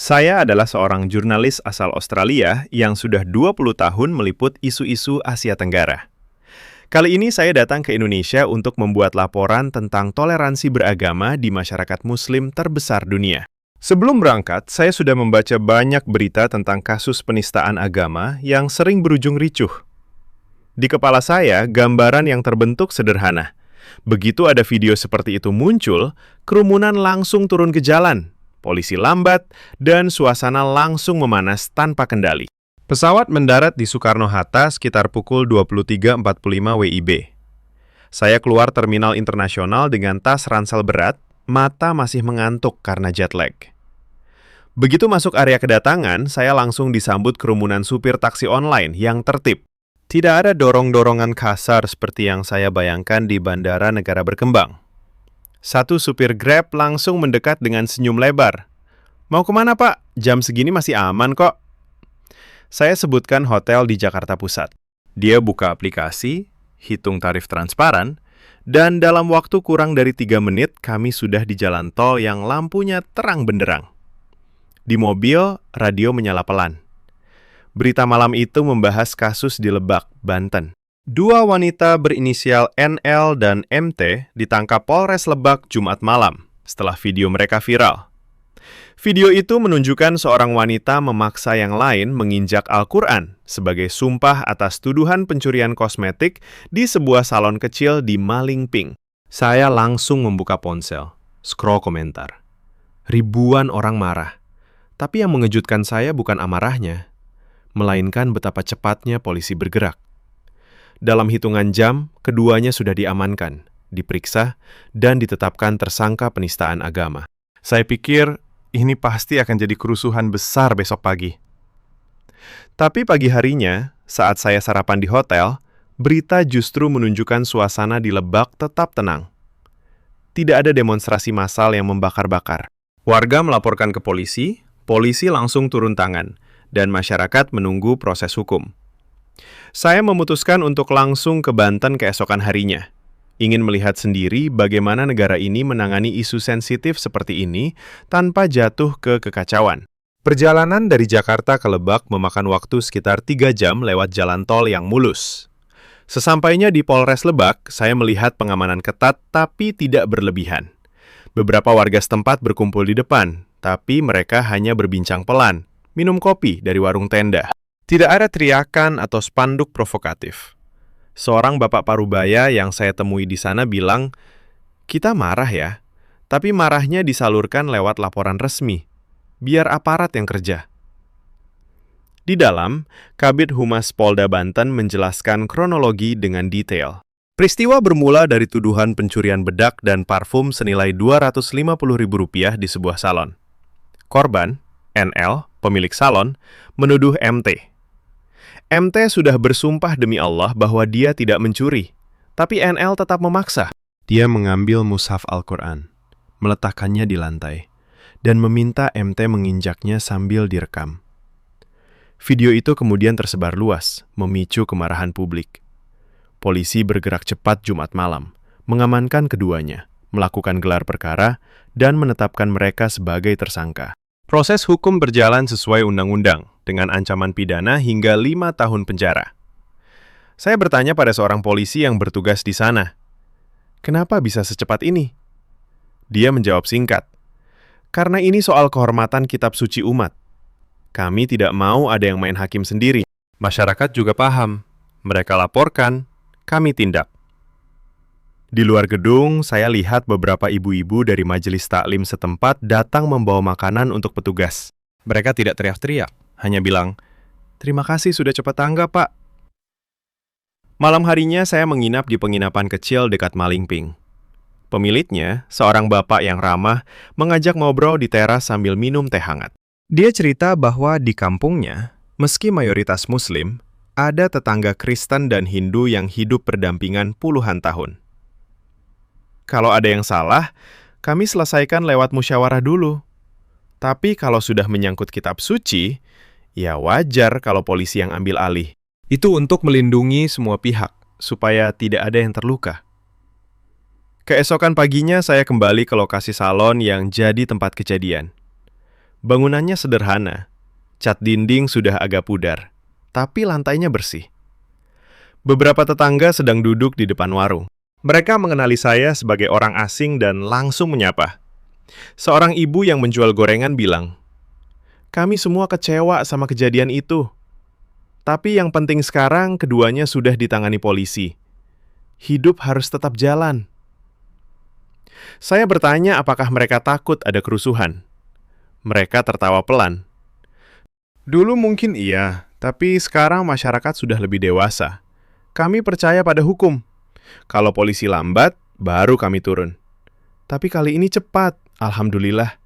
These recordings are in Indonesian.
Saya adalah seorang jurnalis asal Australia yang sudah 20 tahun meliput isu-isu Asia Tenggara. Kali ini saya datang ke Indonesia untuk membuat laporan tentang toleransi beragama di masyarakat Muslim terbesar dunia. Sebelum berangkat, saya sudah membaca banyak berita tentang kasus penistaan agama yang sering berujung ricuh. Di kepala saya, gambaran yang terbentuk sederhana. Begitu ada video seperti itu muncul, kerumunan langsung turun ke jalan. Polisi lambat, dan suasana langsung memanas tanpa kendali. Pesawat mendarat di Soekarno-Hatta sekitar pukul 23.45 WIB. Saya keluar terminal internasional dengan tas ransel berat, mata masih mengantuk karena jet lag. Begitu masuk area kedatangan, saya langsung disambut kerumunan supir taksi online yang tertib. Tidak ada dorong-dorongan kasar seperti yang saya bayangkan di bandara negara berkembang. Satu supir Grab langsung mendekat dengan senyum lebar. "Mau kemana, Pak? Jam segini masih aman kok." Saya sebutkan hotel di Jakarta Pusat. Dia buka aplikasi, hitung tarif transparan, dan dalam waktu kurang dari 3 menit kami sudah di jalan tol yang lampunya terang benderang. Di mobil, radio menyala pelan. Berita malam itu membahas kasus di Lebak, Banten. 2 wanita berinisial NL dan MT ditangkap Polres Lebak Jumat malam setelah video mereka viral. Video itu menunjukkan seorang wanita memaksa yang lain menginjak Al-Quran sebagai sumpah atas tuduhan pencurian kosmetik di sebuah salon kecil di Malingping. Saya langsung membuka ponsel, scroll komentar. Ribuan orang marah. Tapi yang mengejutkan saya bukan amarahnya, melainkan betapa cepatnya polisi bergerak. Dalam hitungan jam, keduanya sudah diamankan, diperiksa, dan ditetapkan tersangka penistaan agama. Saya pikir ini pasti akan jadi kerusuhan besar besok pagi. Tapi pagi harinya, saat saya sarapan di hotel, berita justru menunjukkan suasana di Lebak tetap tenang. Tidak ada demonstrasi massal yang membakar-bakar. Warga melaporkan ke polisi langsung turun tangan, dan masyarakat menunggu proses hukum. Saya memutuskan untuk langsung ke Banten keesokan harinya. Ingin melihat sendiri bagaimana negara ini menangani isu sensitif seperti ini tanpa jatuh ke kekacauan. Perjalanan dari Jakarta ke Lebak memakan waktu sekitar 3 jam lewat jalan tol yang mulus. Sesampainya di Polres Lebak, saya melihat pengamanan ketat tapi tidak berlebihan. Beberapa warga setempat berkumpul di depan, tapi mereka hanya berbincang pelan, minum kopi dari warung tenda. Tidak ada teriakan atau spanduk provokatif. Seorang bapak parubaya yang saya temui di sana bilang, "Kita marah ya, tapi marahnya disalurkan lewat laporan resmi, biar aparat yang kerja." Di dalam, Kabid Humas Polda Banten menjelaskan kronologi dengan detail. Peristiwa bermula dari tuduhan pencurian bedak dan parfum senilai Rp250.000 di sebuah salon. Korban, NL, pemilik salon, menuduh MT. MT sudah bersumpah demi Allah bahwa dia tidak mencuri, tapi NL tetap memaksa. Dia mengambil mushaf Al-Quran, meletakkannya di lantai, dan meminta MT menginjaknya sambil direkam. Video itu kemudian tersebar luas, memicu kemarahan publik. Polisi bergerak cepat Jumat malam, mengamankan keduanya, melakukan gelar perkara, dan menetapkan mereka sebagai tersangka. Proses hukum berjalan sesuai undang-undang, dengan ancaman pidana hingga 5 tahun penjara. Saya bertanya pada seorang polisi yang bertugas di sana, "Kenapa bisa secepat ini?" Dia menjawab singkat, "Karena ini soal kehormatan kitab suci umat. Kami tidak mau ada yang main hakim sendiri. Masyarakat juga paham. Mereka laporkan, kami tindak." Di luar gedung, saya lihat beberapa ibu-ibu dari majelis taklim setempat datang membawa makanan untuk petugas. Mereka tidak teriak-teriak, hanya bilang, "Terima kasih sudah cepat tanggap, Pak." Malam harinya saya menginap di penginapan kecil dekat Malingping. Pemiliknya, seorang bapak yang ramah, mengajak ngobrol di teras sambil minum teh hangat. Dia cerita bahwa di kampungnya, meski mayoritas Muslim, ada tetangga Kristen dan Hindu yang hidup berdampingan puluhan tahun. Kalau ada yang salah, kami selesaikan lewat musyawarah dulu. Tapi kalau sudah menyangkut kitab suci, ya wajar kalau polisi yang ambil alih. Itu untuk melindungi semua pihak, supaya tidak ada yang terluka. Keesokan paginya saya kembali ke lokasi salon yang jadi tempat kejadian. Bangunannya sederhana, cat dinding sudah agak pudar, tapi lantainya bersih. Beberapa tetangga sedang duduk di depan warung. Mereka mengenali saya sebagai orang asing dan langsung menyapa. Seorang ibu yang menjual gorengan bilang, "Kami semua kecewa sama kejadian itu. Tapi yang penting sekarang keduanya sudah ditangani polisi. Hidup harus tetap jalan." Saya bertanya apakah mereka takut ada kerusuhan. Mereka tertawa pelan. "Dulu mungkin iya, tapi sekarang masyarakat sudah lebih dewasa. Kami percaya pada hukum. Kalau polisi lambat, baru kami turun. Tapi kali ini cepat, alhamdulillah."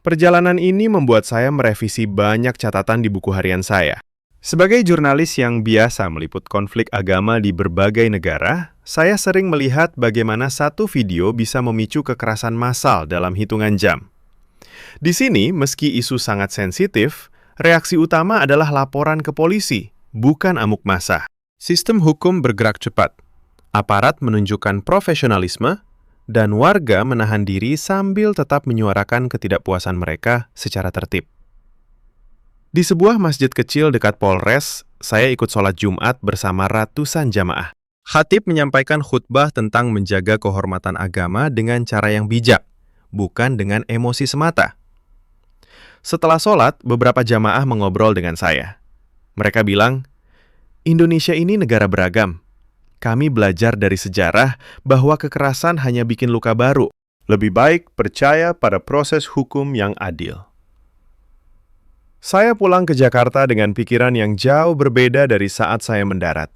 Perjalanan ini membuat saya merevisi banyak catatan di buku harian saya. Sebagai jurnalis yang biasa meliput konflik agama di berbagai negara, saya sering melihat bagaimana satu video bisa memicu kekerasan massal dalam hitungan jam. Di sini, meski isu sangat sensitif, reaksi utama adalah laporan ke polisi, bukan amuk massa. Sistem hukum bergerak cepat, aparat menunjukkan profesionalisme, dan warga menahan diri sambil tetap menyuarakan ketidakpuasan mereka secara tertib. Di sebuah masjid kecil dekat Polres, saya ikut sholat Jumat bersama ratusan jamaah. Khatib menyampaikan khutbah tentang menjaga kehormatan agama dengan cara yang bijak, bukan dengan emosi semata. Setelah sholat, beberapa jamaah mengobrol dengan saya. Mereka bilang, "Indonesia ini negara beragam. Kami belajar dari sejarah bahwa kekerasan hanya bikin luka baru. Lebih baik percaya pada proses hukum yang adil." Saya pulang ke Jakarta dengan pikiran yang jauh berbeda dari saat saya mendarat.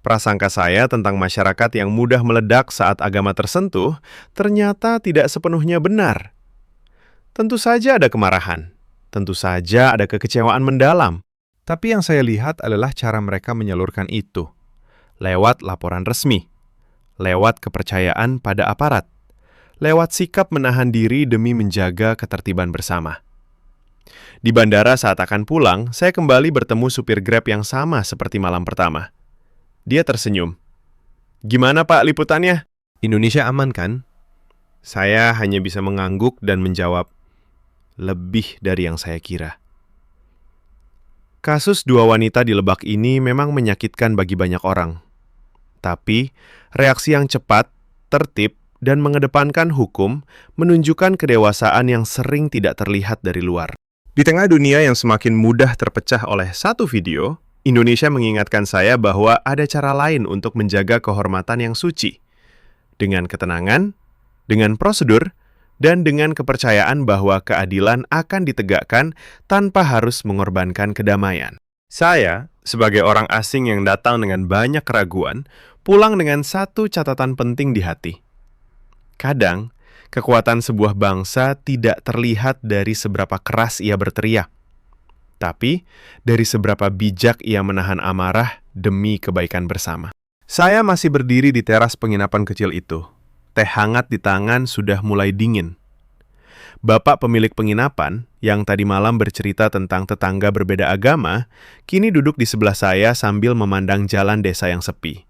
Prasangka saya tentang masyarakat yang mudah meledak saat agama tersentuh ternyata tidak sepenuhnya benar. Tentu saja ada kemarahan, tentu saja ada kekecewaan mendalam. Tapi yang saya lihat adalah cara mereka menyalurkan itu. Lewat laporan resmi, lewat kepercayaan pada aparat, lewat sikap menahan diri demi menjaga ketertiban bersama. Di bandara saat akan pulang, saya kembali bertemu supir Grab yang sama seperti malam pertama. Dia tersenyum. "Gimana Pak liputannya? Indonesia aman kan?" Saya hanya bisa mengangguk dan menjawab, "Lebih dari yang saya kira." Kasus dua wanita di Lebak ini memang menyakitkan bagi banyak orang. Tapi, reaksi yang cepat, tertib, dan mengedepankan hukum menunjukkan kedewasaan yang sering tidak terlihat dari luar. Di tengah dunia yang semakin mudah terpecah oleh satu video, Indonesia mengingatkan saya bahwa ada cara lain untuk menjaga kehormatan yang suci. Dengan ketenangan, dengan prosedur, dan dengan kepercayaan bahwa keadilan akan ditegakkan tanpa harus mengorbankan kedamaian. Saya, sebagai orang asing yang datang dengan banyak keraguan, pulang dengan satu catatan penting di hati. Kadang, kekuatan sebuah bangsa tidak terlihat dari seberapa keras ia berteriak, tapi dari seberapa bijak ia menahan amarah demi kebaikan bersama. Saya masih berdiri di teras penginapan kecil itu. Teh hangat di tangan sudah mulai dingin. Bapak pemilik penginapan, yang tadi malam bercerita tentang tetangga berbeda agama, kini duduk di sebelah saya sambil memandang jalan desa yang sepi.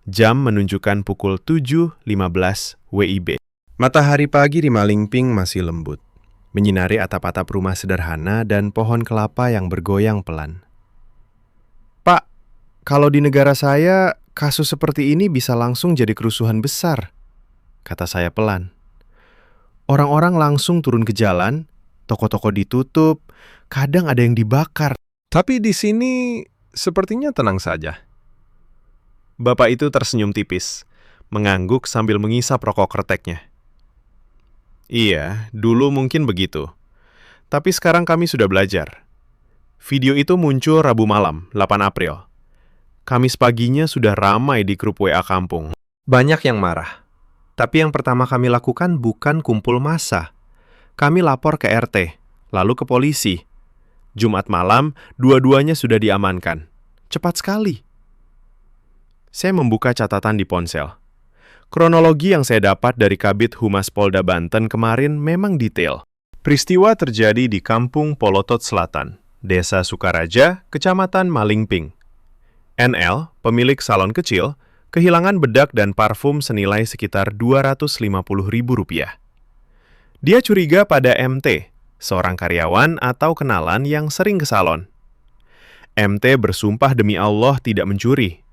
Jam menunjukkan pukul 7.15 WIB. Matahari pagi di Malingping masih lembut, menyinari atap-atap rumah sederhana dan pohon kelapa yang bergoyang pelan. "Pak, kalau di negara saya, kasus seperti ini bisa langsung jadi kerusuhan besar," kata saya pelan. "Orang-orang langsung turun ke jalan, toko-toko ditutup, kadang ada yang dibakar. Tapi di sini sepertinya tenang saja." Bapak itu tersenyum tipis, mengangguk sambil mengisap rokok kreteknya. "Iya, dulu mungkin begitu. Tapi sekarang kami sudah belajar." Video itu muncul Rabu malam, 8 April. Kamis paginya sudah ramai di grup WA kampung. Banyak yang marah. Tapi yang pertama kami lakukan bukan kumpul massa. Kami lapor ke RT, lalu ke polisi. Jumat malam, dua-duanya sudah diamankan. Cepat sekali. Saya membuka catatan di ponsel. Kronologi yang saya dapat dari Kabid Humas Polda Banten kemarin memang detail. Peristiwa terjadi di Kampung Polotot Selatan, Desa Sukaraja, Kecamatan Malingping. NL, pemilik salon kecil, kehilangan bedak dan parfum senilai sekitar Rp250.000. Dia curiga pada MT, seorang karyawan atau kenalan yang sering ke salon. MT bersumpah demi Allah tidak mencuri.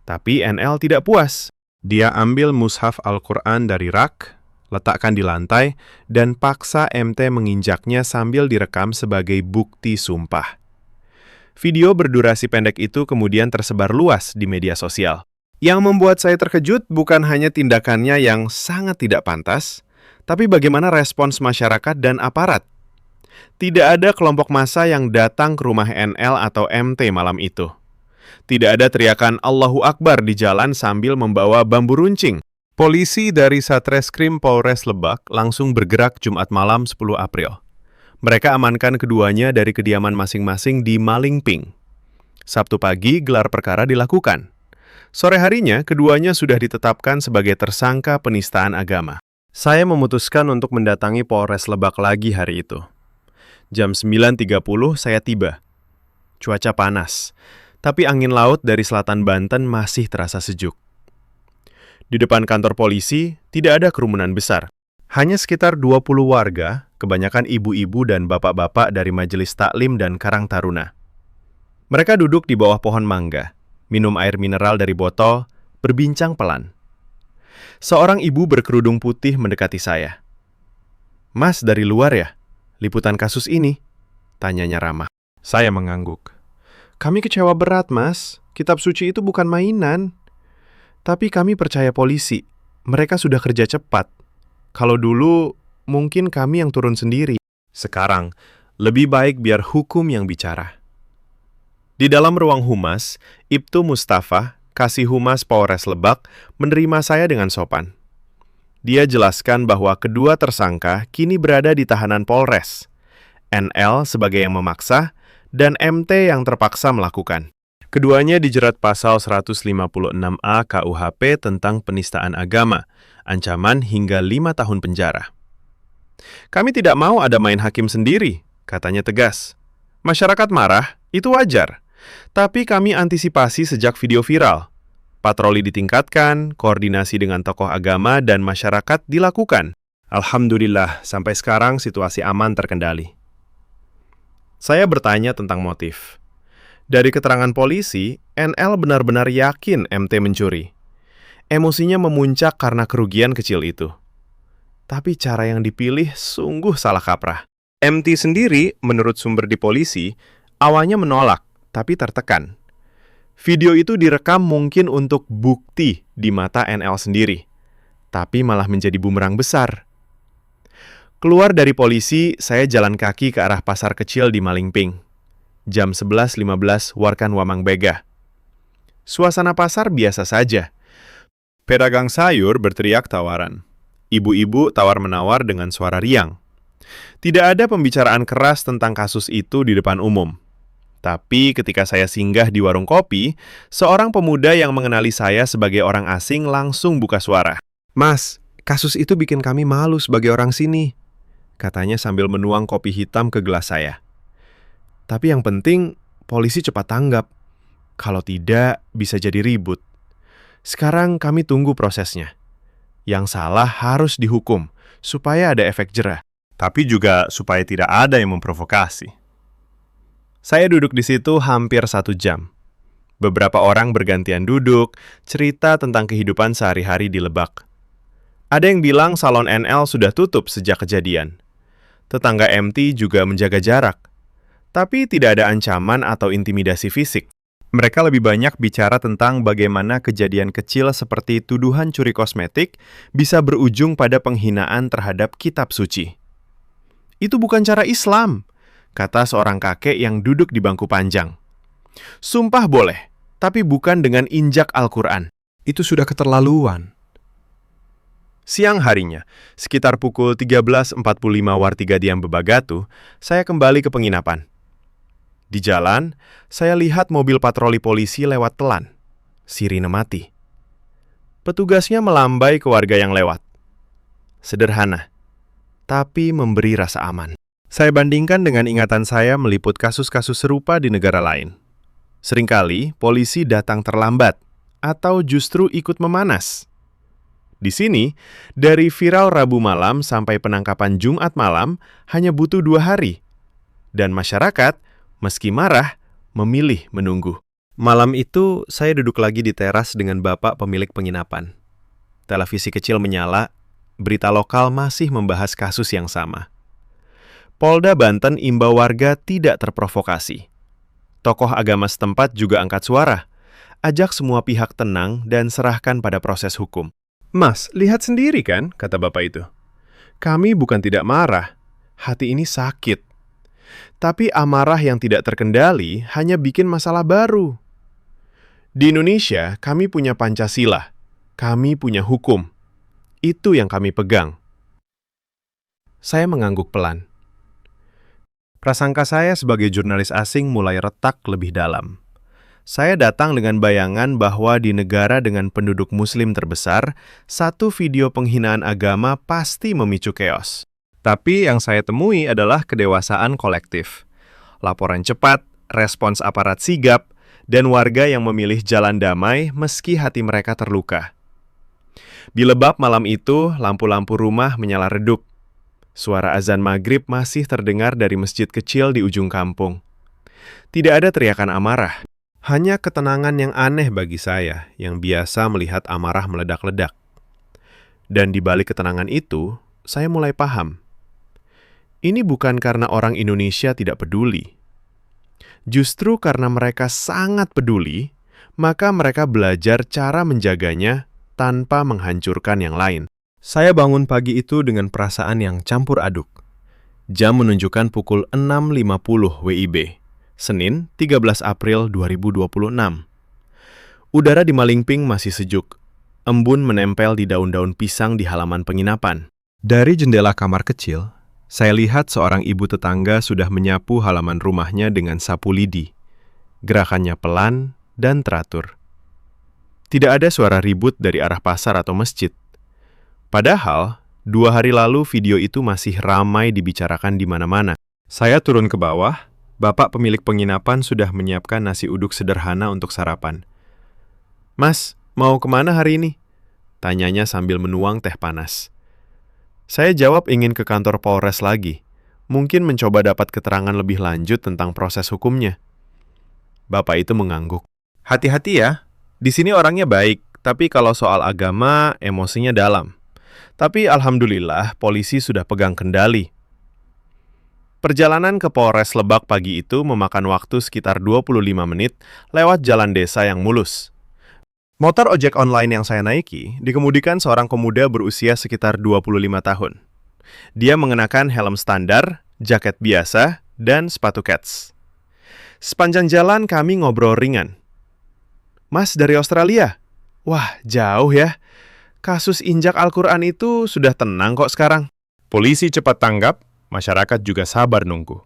Tapi NL tidak puas. Dia ambil mushaf Al-Quran dari rak, letakkan di lantai, dan paksa MT menginjaknya sambil direkam sebagai bukti sumpah. Video berdurasi pendek itu kemudian tersebar luas di media sosial. Yang membuat saya terkejut bukan hanya tindakannya yang sangat tidak pantas, tapi bagaimana respons masyarakat dan aparat. Tidak ada kelompok massa yang datang ke rumah NL atau MT malam itu. Tidak ada teriakan Allahu Akbar di jalan sambil membawa bambu runcing. Polisi dari Satreskrim Polres Lebak langsung bergerak Jumat malam 10 April. Mereka amankan keduanya dari kediaman masing-masing di Malingping. Sabtu pagi gelar perkara dilakukan. Sore harinya keduanya sudah ditetapkan sebagai tersangka penistaan agama. Saya memutuskan untuk mendatangi Polres Lebak lagi hari itu. Jam 9.30 saya tiba. Cuaca panas, tapi angin laut dari selatan Banten masih terasa sejuk. Di depan kantor polisi, tidak ada kerumunan besar. Hanya sekitar 20 warga, kebanyakan ibu-ibu dan bapak-bapak dari Majelis Taklim dan Karang Taruna. Mereka duduk di bawah pohon mangga, minum air mineral dari botol, berbincang pelan. Seorang ibu berkerudung putih mendekati saya. "Mas, dari luar ya? Liputan kasus ini?" tanyanya ramah. Saya mengangguk. "Kami kecewa berat, Mas. Kitab suci itu bukan mainan. Tapi kami percaya polisi. Mereka sudah kerja cepat. Kalau dulu, mungkin kami yang turun sendiri. Sekarang, lebih baik biar hukum yang bicara." Di dalam ruang humas, Ibtu Mustafa, Kasih Humas Polres Lebak, menerima saya dengan sopan. Dia jelaskan bahwa kedua tersangka kini berada di tahanan Polres. NL sebagai yang memaksa, dan MT yang terpaksa melakukan. Keduanya dijerat pasal 156A KUHP tentang penistaan agama, ancaman hingga 5 tahun penjara. "Kami tidak mau ada main hakim sendiri," katanya tegas. "Masyarakat marah, itu wajar. Tapi kami antisipasi sejak video viral. Patroli ditingkatkan, koordinasi dengan tokoh agama dan masyarakat dilakukan. Alhamdulillah, sampai sekarang situasi aman terkendali." Saya bertanya tentang motif. Dari keterangan polisi, NL benar-benar yakin MT mencuri. Emosinya memuncak karena kerugian kecil itu. Tapi cara yang dipilih sungguh salah kaprah. MT sendiri, menurut sumber di polisi, awalnya menolak, tapi tertekan. Video itu direkam mungkin untuk bukti di mata NL sendiri, tapi malah menjadi bumerang besar. Keluar dari polisi, saya jalan kaki ke arah pasar kecil di Malingping. Jam 11.15 Warkan Wamang Bega. Suasana pasar biasa saja. Pedagang sayur berteriak tawaran. Ibu-ibu tawar-menawar dengan suara riang. Tidak ada pembicaraan keras tentang kasus itu di depan umum. Tapi ketika saya singgah di warung kopi, seorang pemuda yang mengenali saya sebagai orang asing langsung buka suara. "Mas, kasus itu bikin kami malu sebagai orang sini," katanya sambil menuang kopi hitam ke gelas saya. "Tapi yang penting, polisi cepat tanggap. Kalau tidak, bisa jadi ribut. Sekarang kami tunggu prosesnya. Yang salah harus dihukum, supaya ada efek jera. Tapi juga supaya tidak ada yang memprovokasi." Saya duduk di situ hampir 1 jam. Beberapa orang bergantian duduk, cerita tentang kehidupan sehari-hari di Lebak. Ada yang bilang salon NL sudah tutup sejak kejadian. Tetangga MT juga menjaga jarak. Tapi tidak ada ancaman atau intimidasi fisik. Mereka lebih banyak bicara tentang bagaimana kejadian kecil seperti tuduhan curi kosmetik bisa berujung pada penghinaan terhadap kitab suci. "Itu bukan cara Islam," kata seorang kakek yang duduk di bangku panjang. "Sumpah boleh, tapi bukan dengan injak Al-Quran. Itu sudah keterlaluan." Siang harinya, sekitar pukul 13.45 Wartiga Diam Bebagatu, saya kembali ke penginapan. Di jalan, saya lihat mobil patroli polisi lewat telan. Sirine mati. Petugasnya melambai ke warga yang lewat. Sederhana, tapi memberi rasa aman. Saya bandingkan dengan ingatan saya meliput kasus-kasus serupa di negara lain. Seringkali polisi datang terlambat atau justru ikut memanas. Di sini, dari viral Rabu malam sampai penangkapan Jumat malam hanya butuh 2 hari. Dan masyarakat, meski marah, memilih menunggu. Malam itu, saya duduk lagi di teras dengan bapak pemilik penginapan. Televisi kecil menyala, berita lokal masih membahas kasus yang sama. Polda Banten imbau warga tidak terprovokasi. Tokoh agama setempat juga angkat suara. Ajak semua pihak tenang dan serahkan pada proses hukum. Mas, lihat sendiri kan, kata bapak itu. Kami bukan tidak marah, hati ini sakit. Tapi amarah yang tidak terkendali hanya bikin masalah baru. Di Indonesia, kami punya Pancasila. Kami punya hukum. Itu yang kami pegang. Saya mengangguk pelan. Prasangka saya sebagai jurnalis asing mulai retak lebih dalam. Saya datang dengan bayangan bahwa di negara dengan penduduk muslim terbesar, satu video penghinaan agama pasti memicu chaos. Tapi yang saya temui adalah kedewasaan kolektif. Laporan cepat, respons aparat sigap, dan warga yang memilih jalan damai meski hati mereka terluka. Di Lebak malam itu, lampu-lampu rumah menyala redup. Suara azan maghrib masih terdengar dari masjid kecil di ujung kampung. Tidak ada teriakan amarah. Hanya ketenangan yang aneh bagi saya, yang biasa melihat amarah meledak-ledak. Dan di balik ketenangan itu, saya mulai paham. Ini bukan karena orang Indonesia tidak peduli. Justru karena mereka sangat peduli, maka mereka belajar cara menjaganya tanpa menghancurkan yang lain. Saya bangun pagi itu dengan perasaan yang campur aduk. Jam menunjukkan pukul 6.50 WIB. Senin, 13 April 2026. Udara di Malingping masih sejuk. Embun menempel di daun-daun pisang di halaman penginapan. Dari jendela kamar kecil, saya lihat seorang ibu tetangga sudah menyapu halaman rumahnya dengan sapu lidi. Gerakannya pelan dan teratur. Tidak ada suara ribut dari arah pasar atau masjid. Padahal, 2 hari lalu video itu masih ramai dibicarakan di mana-mana. Saya turun ke bawah. Bapak pemilik penginapan sudah menyiapkan nasi uduk sederhana untuk sarapan. Mas, mau kemana hari ini? Tanyanya sambil menuang teh panas. Saya jawab ingin ke kantor Polres lagi. Mungkin mencoba dapat keterangan lebih lanjut tentang proses hukumnya. Bapak itu mengangguk. Hati-hati ya, di sini orangnya baik, tapi kalau soal agama, emosinya dalam. Tapi alhamdulillah, polisi sudah pegang kendali. Perjalanan ke Polres Lebak pagi itu memakan waktu sekitar 25 menit lewat jalan desa yang mulus. Motor ojek online yang saya naiki dikemudikan seorang pemuda berusia sekitar 25 tahun. Dia mengenakan helm standar, jaket biasa, dan sepatu kets. Sepanjang jalan kami ngobrol ringan. Mas dari Australia? Wah, jauh ya. Kasus injak Al-Quran itu sudah tenang kok sekarang. Polisi cepat tanggap. Masyarakat juga sabar nunggu.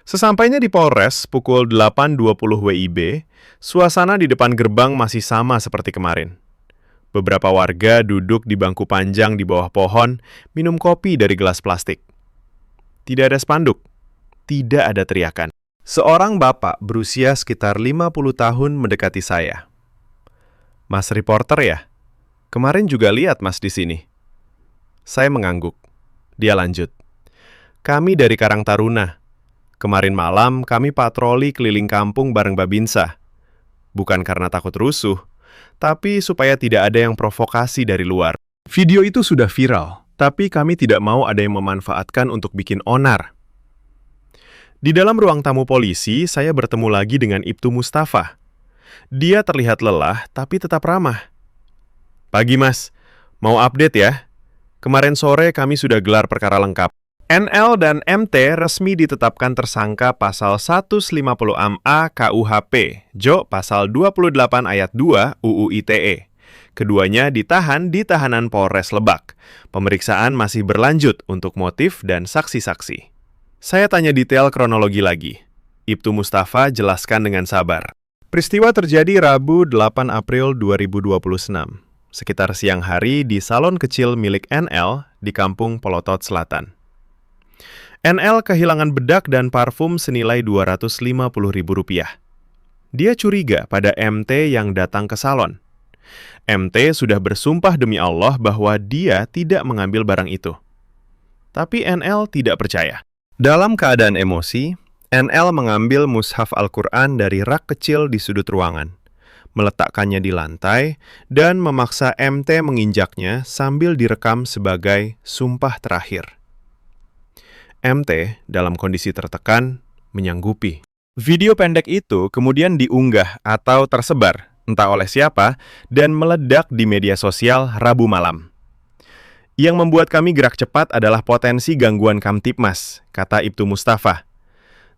Sesampainya di Polres pukul 8.20 WIB, suasana di depan gerbang masih sama seperti kemarin. Beberapa warga duduk di bangku panjang di bawah pohon, minum kopi dari gelas plastik. Tidak ada spanduk, tidak ada teriakan. Seorang bapak berusia sekitar 50 tahun mendekati saya. Mas reporter ya? Kemarin juga lihat Mas di sini. Saya mengangguk. Dia lanjut. Kami dari Karang Taruna. Kemarin malam kami patroli keliling kampung bareng Babinsa. Bukan karena takut rusuh, tapi supaya tidak ada yang provokasi dari luar. Video itu sudah viral, tapi kami tidak mau ada yang memanfaatkan untuk bikin onar. Di dalam ruang tamu polisi, saya bertemu lagi dengan Ibtu Mustafa. Dia terlihat lelah, tapi tetap ramah. Pagi Mas, mau update ya? Kemarin sore kami sudah gelar perkara lengkap. NL dan MT resmi ditetapkan tersangka pasal 150A KUHP, Jo pasal 28 ayat 2 UU ITE. Keduanya ditahan di tahanan Polres Lebak. Pemeriksaan masih berlanjut untuk motif dan saksi-saksi. Saya tanya detail kronologi lagi. Ibtu Mustafa jelaskan dengan sabar. Peristiwa terjadi Rabu 8 April 2026. Sekitar siang hari di salon kecil milik NL di Kampung Polotot Selatan. NL kehilangan bedak dan parfum senilai Rp250.000. Dia curiga pada MT yang datang ke salon. MT sudah bersumpah demi Allah bahwa dia tidak mengambil barang itu. Tapi NL tidak percaya. Dalam keadaan emosi, NL mengambil mushaf Al-Quran dari rak kecil di sudut ruangan, meletakkannya di lantai, dan memaksa MT menginjaknya sambil direkam sebagai sumpah terakhir. MT dalam kondisi tertekan menyanggupi. Video pendek itu kemudian diunggah atau tersebar, entah oleh siapa, dan meledak di media sosial Rabu malam. Yang membuat kami gerak cepat adalah potensi gangguan Kamtibmas, kata Ibtu Mustafa.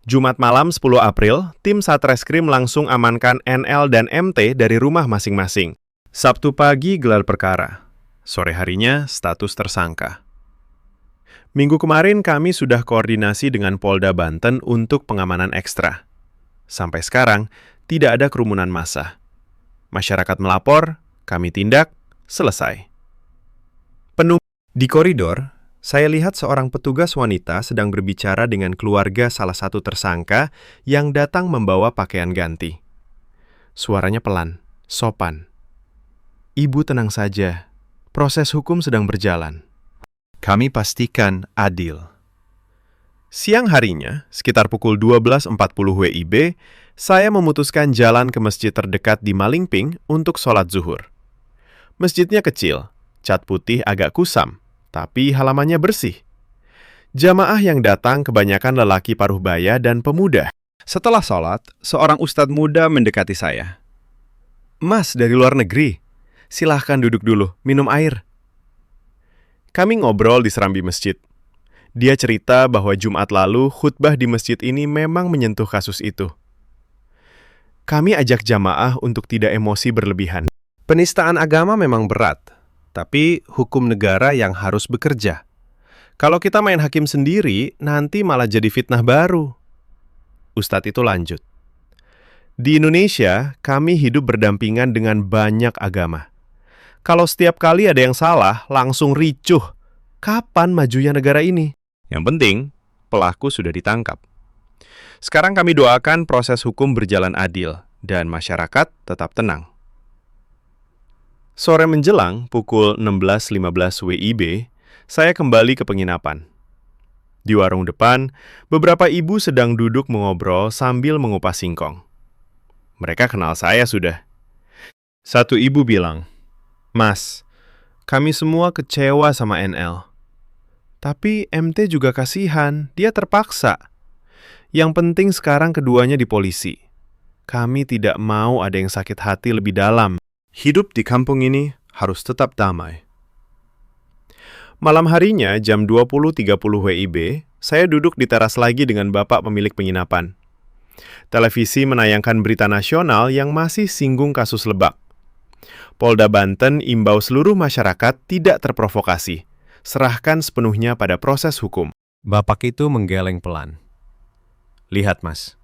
Jumat malam 10 April, tim Satreskrim langsung amankan NL dan MT dari rumah masing-masing. Sabtu pagi gelar perkara. Sore harinya status tersangka. Minggu kemarin kami sudah koordinasi dengan Polda Banten untuk pengamanan ekstra. Sampai sekarang, tidak ada kerumunan massa. Masyarakat melapor, kami tindak, selesai. Di koridor, saya lihat seorang petugas wanita sedang berbicara dengan keluarga salah satu tersangka yang datang membawa pakaian ganti. Suaranya pelan, sopan. Ibu tenang saja, proses hukum sedang berjalan. Kami pastikan adil. Siang harinya, sekitar pukul 12.40 WIB, saya memutuskan jalan ke masjid terdekat di Malingping untuk sholat zuhur. Masjidnya kecil, cat putih agak kusam, tapi halamannya bersih. Jamaah yang datang kebanyakan lelaki paruh baya dan pemuda. Setelah sholat, seorang ustadz muda mendekati saya. "Mas dari luar negeri, silahkan duduk dulu, minum air." Kami ngobrol di serambi masjid. Dia cerita bahwa Jumat lalu khutbah di masjid ini memang menyentuh kasus itu. Kami ajak jamaah untuk tidak emosi berlebihan. Penistaan agama memang berat, tapi hukum negara yang harus bekerja. Kalau kita main hakim sendiri, nanti malah jadi fitnah baru. Ustadz itu lanjut. Di Indonesia, kami hidup berdampingan dengan banyak agama. Kalau setiap kali ada yang salah, langsung ricuh. Kapan majunya negara ini? Yang penting, pelaku sudah ditangkap. Sekarang kami doakan proses hukum berjalan adil, dan masyarakat tetap tenang. Sore menjelang pukul 16.15 WIB, saya kembali ke penginapan. Di warung depan, beberapa ibu sedang duduk mengobrol sambil mengupas singkong. Mereka kenal saya sudah. Satu ibu bilang, "Mas, kami semua kecewa sama NL. Tapi MT juga kasihan, dia terpaksa. Yang penting sekarang keduanya di polisi. Kami tidak mau ada yang sakit hati lebih dalam. Hidup di kampung ini harus tetap damai." Malam harinya, jam 20.30 WIB, saya duduk di teras lagi dengan bapak pemilik penginapan. Televisi menayangkan berita nasional yang masih singgung kasus Lebak. Polda Banten imbau seluruh masyarakat tidak terprovokasi. Serahkan sepenuhnya pada proses hukum. Bapak itu menggeleng pelan. Lihat mas,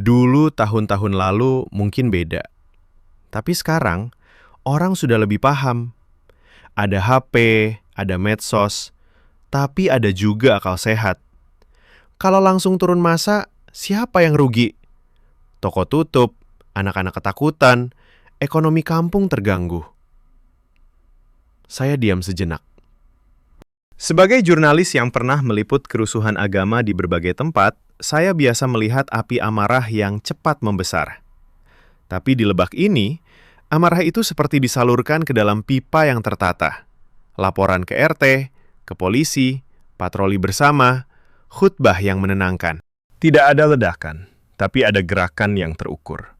dulu tahun-tahun lalu mungkin beda. Tapi sekarang, orang sudah lebih paham. Ada HP, ada medsos, tapi ada juga akal sehat. Kalau langsung turun massa, siapa yang rugi? Toko tutup, anak-anak ketakutan, ekonomi kampung terganggu. Saya diam sejenak. Sebagai jurnalis yang pernah meliput kerusuhan agama di berbagai tempat, saya biasa melihat api amarah yang cepat membesar. Tapi di Lebak ini, amarah itu seperti disalurkan ke dalam pipa yang tertata. Laporan ke RT, ke polisi, patroli bersama, khutbah yang menenangkan. Tidak ada ledakan, tapi ada gerakan yang terukur.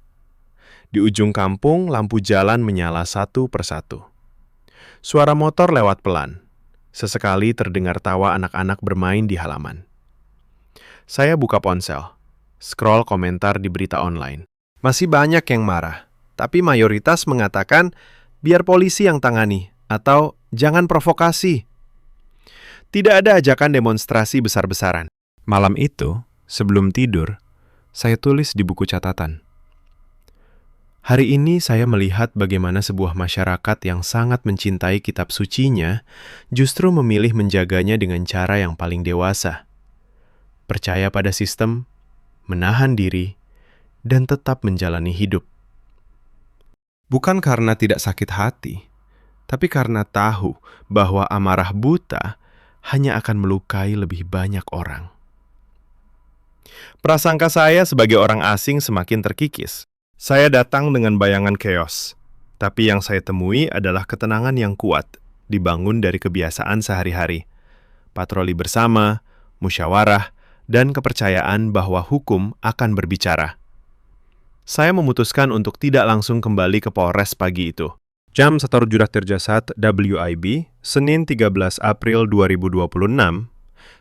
Di ujung kampung, lampu jalan menyala satu persatu. Suara motor lewat pelan. Sesekali terdengar tawa anak-anak bermain di halaman. Saya buka ponsel, scroll komentar di berita online. Masih banyak yang marah, tapi mayoritas mengatakan biar polisi yang tangani atau jangan provokasi. Tidak ada ajakan demonstrasi besar-besaran. Malam itu, sebelum tidur, saya tulis di buku catatan. Hari ini saya melihat bagaimana sebuah masyarakat yang sangat mencintai kitab sucinya justru memilih menjaganya dengan cara yang paling dewasa. Percaya pada sistem, menahan diri, dan tetap menjalani hidup. Bukan karena tidak sakit hati, tapi karena tahu bahwa amarah buta hanya akan melukai lebih banyak orang. Prasangka saya sebagai orang asing semakin terkikis. Saya datang dengan bayangan chaos, tapi yang saya temui adalah ketenangan yang kuat, dibangun dari kebiasaan sehari-hari. Patroli bersama, musyawarah, dan kepercayaan bahwa hukum akan berbicara. Saya memutuskan untuk tidak langsung kembali ke Polres pagi itu. Jam Setor Jurat Terjasat WIB, Senin 13 April 2026,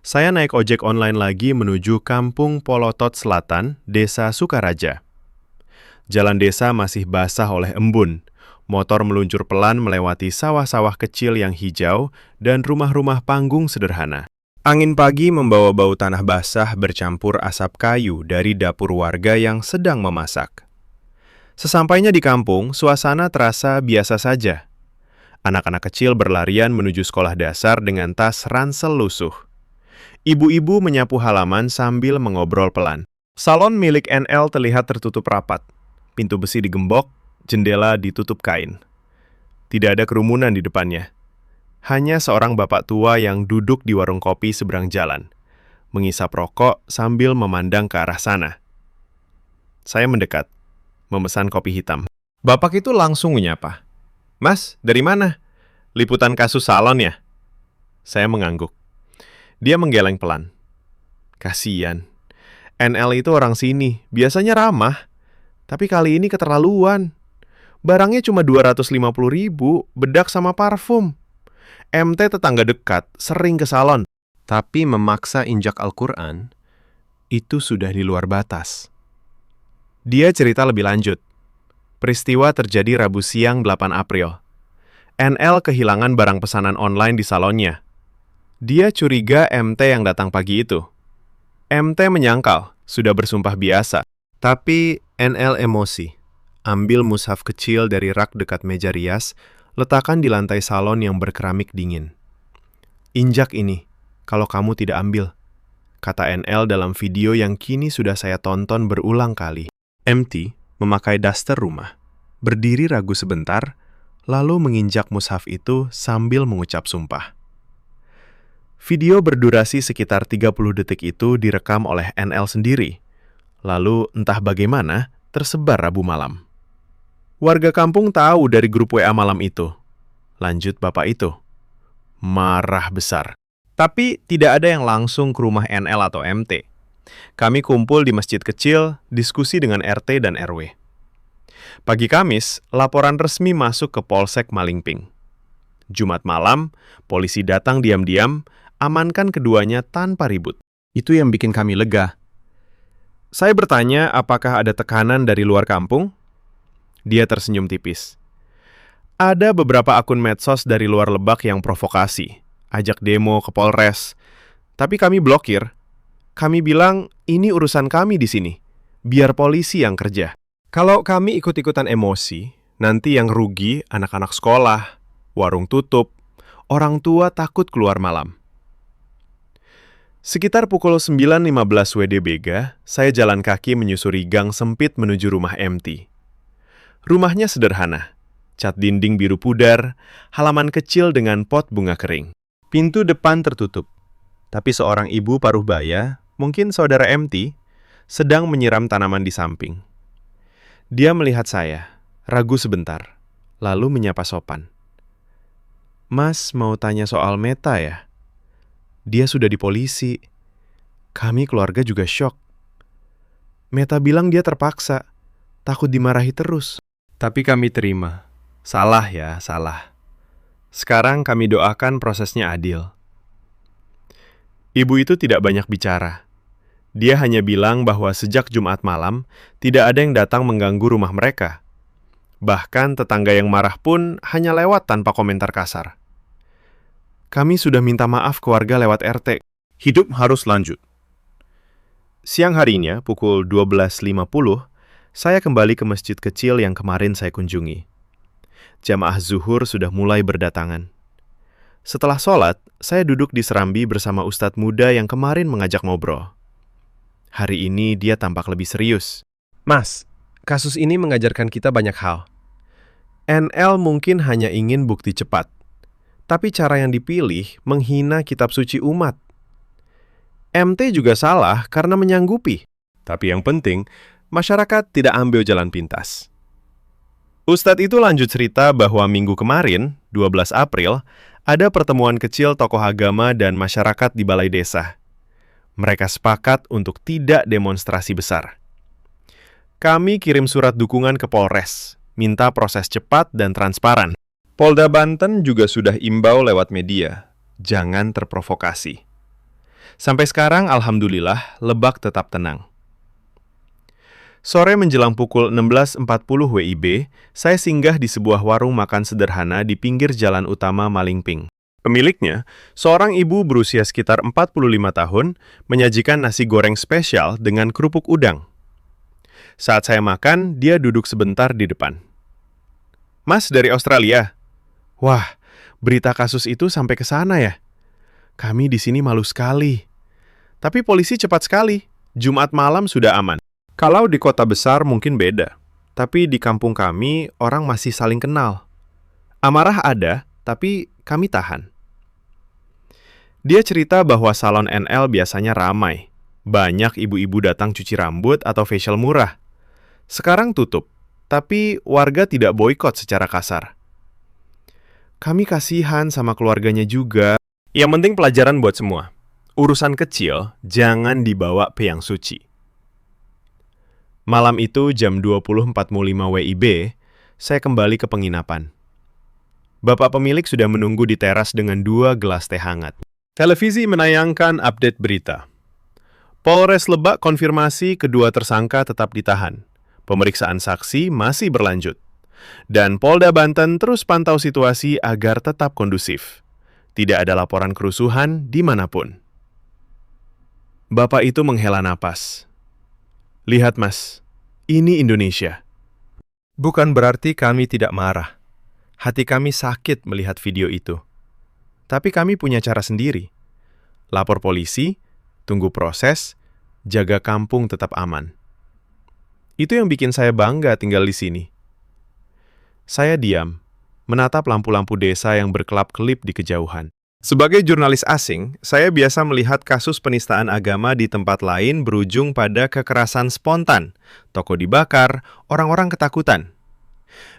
saya naik ojek online lagi menuju Kampung Polotot Selatan, Desa Sukaraja. Jalan desa masih basah oleh embun. Motor meluncur pelan melewati sawah-sawah kecil yang hijau dan rumah-rumah panggung sederhana. Angin pagi membawa bau tanah basah bercampur asap kayu dari dapur warga yang sedang memasak. Sesampainya di kampung, suasana terasa biasa saja. Anak-anak kecil berlarian menuju sekolah dasar dengan tas ransel lusuh. Ibu-ibu menyapu halaman sambil mengobrol pelan. Salon milik NL terlihat tertutup rapat. Pintu besi digembok, jendela ditutup kain. Tidak ada kerumunan di depannya. Hanya seorang bapak tua yang duduk di warung kopi seberang jalan, mengisap rokok sambil memandang ke arah sana. Saya mendekat, memesan kopi hitam. Bapak itu langsung menyapa. "Mas, dari mana? Liputan kasus salon ya?" Saya mengangguk. Dia menggeleng pelan. Kasian. NL itu orang sini, biasanya ramah. Tapi kali ini keterlaluan. Barangnya cuma 250.000, bedak sama parfum. MT tetangga dekat, sering ke salon. Tapi memaksa injak Al-Quran, itu sudah di luar batas. Dia cerita lebih lanjut. Peristiwa terjadi Rabu siang 8 April. NL kehilangan barang pesanan online di salonnya. Dia curiga MT yang datang pagi itu. MT menyangkal, sudah bersumpah biasa. Tapi NL emosi. Ambil mushaf kecil dari rak dekat meja rias, letakkan di lantai salon yang berkeramik dingin. "Injak ini, kalau kamu tidak ambil," kata NL dalam video yang kini sudah saya tonton berulang kali. MT memakai daster rumah, berdiri ragu sebentar, lalu menginjak mushaf itu sambil mengucap sumpah. Video berdurasi sekitar 30 detik itu direkam oleh NL sendiri, lalu entah bagaimana tersebar Rabu malam. Warga kampung tahu dari grup WA malam itu. Lanjut bapak itu. Marah besar. Tapi tidak ada yang langsung ke rumah NL atau MT. Kami kumpul di masjid kecil, diskusi dengan RT dan RW. Pagi Kamis, laporan resmi masuk ke Polsek Malingping. Jumat malam, polisi datang diam-diam, amankan keduanya tanpa ribut. Itu yang bikin kami lega. Saya bertanya apakah ada tekanan dari luar kampung? Dia tersenyum tipis. Ada beberapa akun medsos dari luar Lebak yang provokasi, ajak demo ke Polres. Tapi kami blokir. Kami bilang, ini urusan kami di sini. Biar polisi yang kerja. Kalau kami ikut-ikutan emosi, nanti yang rugi anak-anak sekolah, warung tutup, orang tua takut keluar malam. Sekitar pukul 9.15 WIB, saya jalan kaki menyusuri gang sempit menuju rumah MT. Rumahnya sederhana, cat dinding biru pudar, halaman kecil dengan pot bunga kering. Pintu depan tertutup, tapi seorang ibu paruh baya, mungkin saudara MT, sedang menyiram tanaman di samping. Dia melihat saya, ragu sebentar, lalu menyapa sopan. "Mas mau tanya soal Meta ya? Dia sudah di polisi. Kami keluarga juga syok. Meta bilang dia terpaksa, takut dimarahi terus. Tapi kami terima. Salah ya, salah. Sekarang kami doakan prosesnya adil." Ibu itu tidak banyak bicara. Dia hanya bilang bahwa sejak Jumat malam, tidak ada yang datang mengganggu rumah mereka. Bahkan tetangga yang marah pun hanya lewat tanpa komentar kasar. Kami sudah minta maaf ke warga lewat RT. Hidup harus lanjut. Siang harinya, pukul 12.50, saya kembali ke masjid kecil yang kemarin saya kunjungi. Jamaah zuhur sudah mulai berdatangan. Setelah sholat, saya duduk di serambi bersama ustadz muda yang kemarin mengajak ngobrol. Hari ini dia tampak lebih serius. "Mas, kasus ini mengajarkan kita banyak hal. NL mungkin hanya ingin bukti cepat, tapi cara yang dipilih menghina kitab suci umat. MT juga salah karena menyanggupi. Tapi yang penting, masyarakat tidak ambil jalan pintas. Ustadz itu lanjut cerita bahwa minggu kemarin, 12 April, ada pertemuan kecil tokoh agama dan masyarakat di balai desa. Mereka sepakat untuk tidak demonstrasi besar. Kami kirim surat dukungan ke Polres, minta proses cepat dan transparan. Polda Banten juga sudah imbau lewat media, jangan terprovokasi. Sampai sekarang, alhamdulillah, Lebak tetap tenang. Sore menjelang pukul 16.40 WIB, saya singgah di sebuah warung makan sederhana di pinggir jalan utama Malingping. Pemiliknya, seorang ibu berusia sekitar 45 tahun, menyajikan nasi goreng spesial dengan kerupuk udang. Saat saya makan, dia duduk sebentar di depan. "Mas, dari Australia?" "Wah, berita kasus itu sampai ke sana ya? Kami di sini malu sekali. Tapi polisi cepat sekali, Jumat malam sudah aman." Kalau di kota besar mungkin beda, tapi di kampung kami orang masih saling kenal. Amarah ada, tapi kami tahan. Dia cerita bahwa salon NL biasanya ramai. Banyak ibu-ibu datang cuci rambut atau facial murah. Sekarang tutup, tapi warga tidak boikot secara kasar. Kami kasihan sama keluarganya juga. Yang penting pelajaran buat semua. Urusan kecil jangan dibawa ke yang suci. Malam itu jam 20.45 WIB, saya kembali ke penginapan. Bapak pemilik sudah menunggu di teras dengan 2 gelas teh hangat. Televisi menayangkan update berita. Polres Lebak konfirmasi kedua tersangka tetap ditahan. Pemeriksaan saksi masih berlanjut. Dan Polda Banten terus pantau situasi agar tetap kondusif. Tidak ada laporan kerusuhan dimanapun. Bapak itu menghela napas. "Lihat Mas, ini Indonesia." Bukan berarti kami tidak marah. Hati kami sakit melihat video itu. Tapi kami punya cara sendiri. Lapor polisi, tunggu proses, jaga kampung tetap aman. Itu yang bikin saya bangga tinggal di sini. Saya diam, menatap lampu-lampu desa yang berkelap-kelip di kejauhan. Sebagai jurnalis asing, saya biasa melihat kasus penistaan agama di tempat lain berujung pada kekerasan spontan, toko dibakar, orang-orang ketakutan.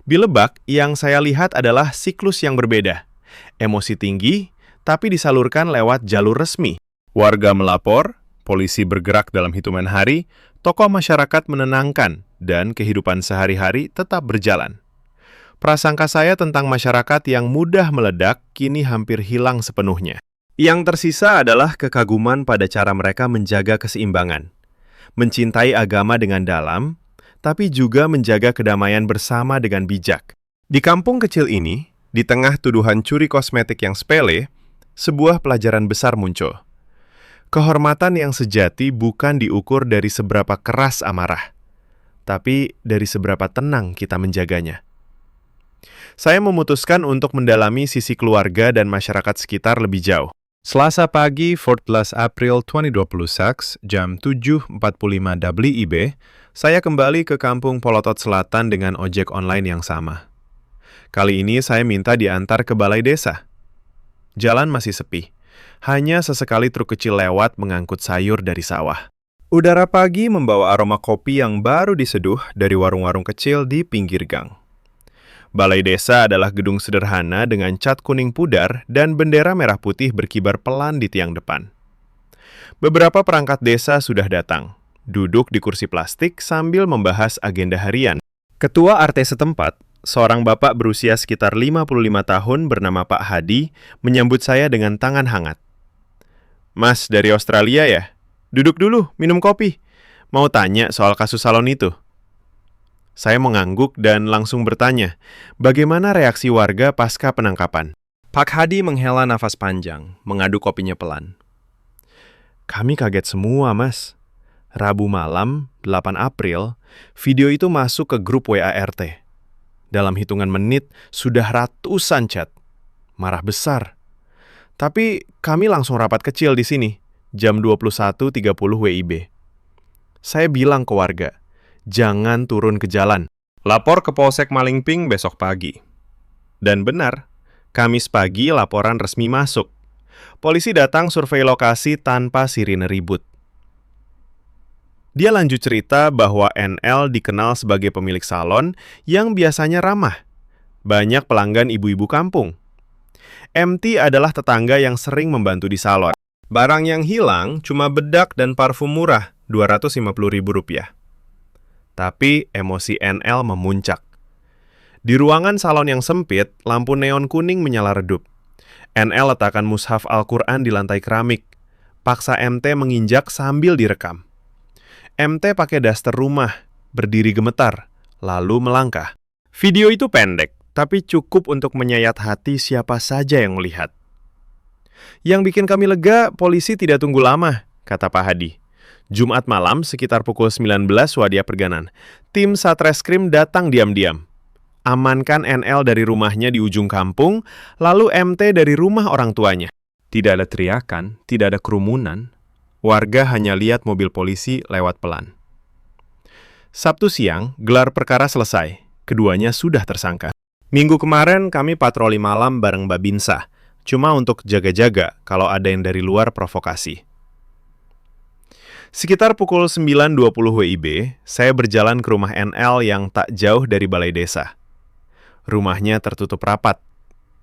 Di Lebak, yang saya lihat adalah siklus yang berbeda. Emosi tinggi, tapi disalurkan lewat jalur resmi. Warga melapor, polisi bergerak dalam hitungan hari, tokoh masyarakat menenangkan, dan kehidupan sehari-hari tetap berjalan. Prasangka saya tentang masyarakat yang mudah meledak kini hampir hilang sepenuhnya. Yang tersisa adalah kekaguman pada cara mereka menjaga keseimbangan. Mencintai agama dengan dalam, tapi juga menjaga kedamaian bersama dengan bijak. Di kampung kecil ini, di tengah tuduhan curi kosmetik yang sepele, sebuah pelajaran besar muncul. Kehormatan yang sejati bukan diukur dari seberapa keras amarah, tapi dari seberapa tenang kita menjaganya. Saya memutuskan untuk mendalami sisi keluarga dan masyarakat sekitar lebih jauh. Selasa pagi, 14 April 2026, jam 7.45 WIB, saya kembali ke kampung Polotot Selatan dengan ojek online yang sama. Kali ini saya minta diantar ke balai desa. Jalan masih sepi. Hanya sesekali truk kecil lewat mengangkut sayur dari sawah. Udara pagi membawa aroma kopi yang baru diseduh dari warung-warung kecil di pinggir gang. Balai desa adalah gedung sederhana dengan cat kuning pudar dan bendera merah putih berkibar pelan di tiang depan. Beberapa perangkat desa sudah datang, duduk di kursi plastik sambil membahas agenda harian. Ketua RT setempat, seorang bapak berusia sekitar 55 tahun bernama Pak Hadi, menyambut saya dengan tangan hangat. "Mas, dari Australia ya? Duduk dulu, minum kopi. Mau tanya soal kasus salon itu." Saya mengangguk dan langsung bertanya, bagaimana reaksi warga pasca penangkapan? Pak Hadi menghela nafas panjang, mengaduk kopinya pelan. "Kami kaget semua, Mas. Rabu malam, 8 April, video itu masuk ke grup WA RT. Dalam hitungan menit, sudah ratusan chat. Marah besar. Tapi kami langsung rapat kecil di sini, jam 21.30 WIB. Saya bilang ke warga, jangan turun ke jalan. Lapor ke Polsek Malingping besok pagi. Dan benar, Kamis pagi laporan resmi masuk. Polisi datang survei lokasi tanpa sirine ribut. Dia lanjut cerita bahwa NL dikenal sebagai pemilik salon yang biasanya ramah. Banyak pelanggan ibu-ibu kampung. MT adalah tetangga yang sering membantu di salon. Barang yang hilang cuma bedak dan parfum murah, Rp250.000. Tapi emosi NL memuncak. Di ruangan salon yang sempit, lampu neon kuning menyala redup. NL letakkan mushaf Al-Quran di lantai keramik. Paksa MT menginjak sambil direkam. MT pakai daster rumah, berdiri gemetar, lalu melangkah. Video itu pendek, tapi cukup untuk menyayat hati siapa saja yang melihat. Yang bikin kami lega, polisi tidak tunggu lama, kata Pak Hadi. Jumat malam sekitar pukul 19 Wadia Perganan, tim Satreskrim datang diam-diam. Amankan NL dari rumahnya di ujung kampung, lalu MT dari rumah orang tuanya. Tidak ada teriakan, tidak ada kerumunan. Warga hanya lihat mobil polisi lewat pelan. Sabtu siang, gelar perkara selesai. Keduanya sudah tersangka. Minggu kemarin kami patroli malam bareng Babinsa, cuma untuk jaga-jaga kalau ada yang dari luar provokasi. Sekitar pukul 9.20 WIB, saya berjalan ke rumah NL yang tak jauh dari balai desa. Rumahnya tertutup rapat,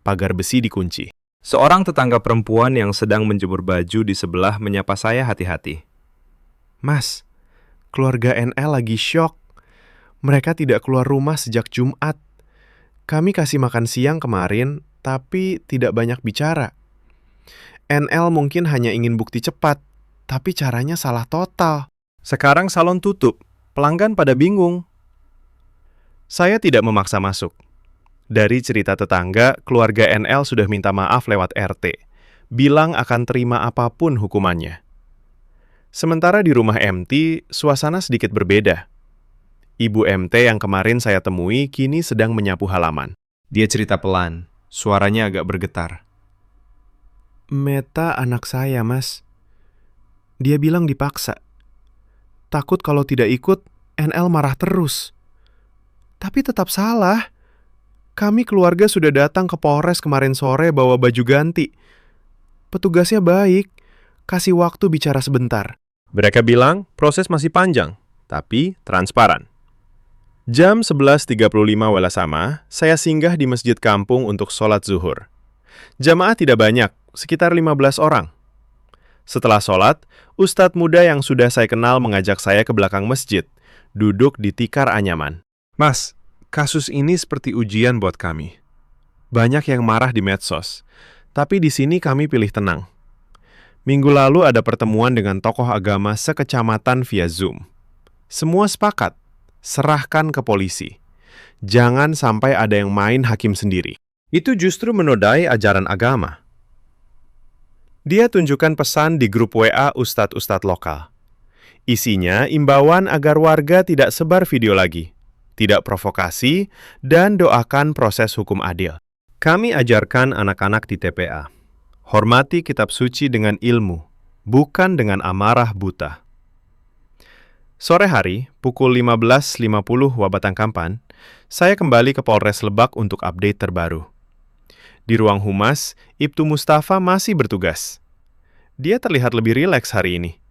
pagar besi dikunci. Seorang tetangga perempuan yang sedang menjemur baju di sebelah menyapa saya hati-hati. Mas, keluarga NL lagi syok. Mereka tidak keluar rumah sejak Jumat. Kami kasih makan siang kemarin, tapi tidak banyak bicara. NL mungkin hanya ingin bukti cepat, tapi caranya salah total. Sekarang salon tutup, pelanggan pada bingung. Saya tidak memaksa masuk. Dari cerita tetangga, keluarga NL sudah minta maaf lewat RT. Bilang akan terima apapun hukumannya. Sementara di rumah MT, suasana sedikit berbeda. Ibu MT yang kemarin saya temui kini sedang menyapu halaman. Dia cerita pelan, suaranya agak bergetar. Meta anak saya, Mas. Dia bilang dipaksa. Takut kalau tidak ikut, NL marah terus. Tapi tetap salah. Kami keluarga sudah datang ke Polres kemarin sore bawa baju ganti. Petugasnya baik, kasih waktu bicara sebentar. Mereka bilang proses masih panjang, tapi transparan. Jam 11.35 Welasama, saya singgah di masjid kampung untuk sholat zuhur. Jamaah tidak banyak, sekitar 15 orang. Setelah sholat, ustadz muda yang sudah saya kenal mengajak saya ke belakang masjid, duduk di tikar anyaman. Mas, kasus ini seperti ujian buat kami. Banyak yang marah di medsos, tapi di sini kami pilih tenang. Minggu lalu ada pertemuan dengan tokoh agama sekecamatan via Zoom. Semua sepakat, serahkan ke polisi. Jangan sampai ada yang main hakim sendiri. Itu justru menodai ajaran agama. Dia tunjukkan pesan di grup WA ustadz-ustadz lokal. Isinya imbauan agar warga tidak sebar video lagi, tidak provokasi, dan doakan proses hukum adil. Kami ajarkan anak-anak di TPA. Hormati kitab suci dengan ilmu, bukan dengan amarah buta. Sore hari, pukul 15.50 Wabatang Kampan, saya kembali ke Polres Lebak untuk update terbaru. Di ruang humas, Ibtu Mustafa masih bertugas. Dia terlihat lebih rileks hari ini.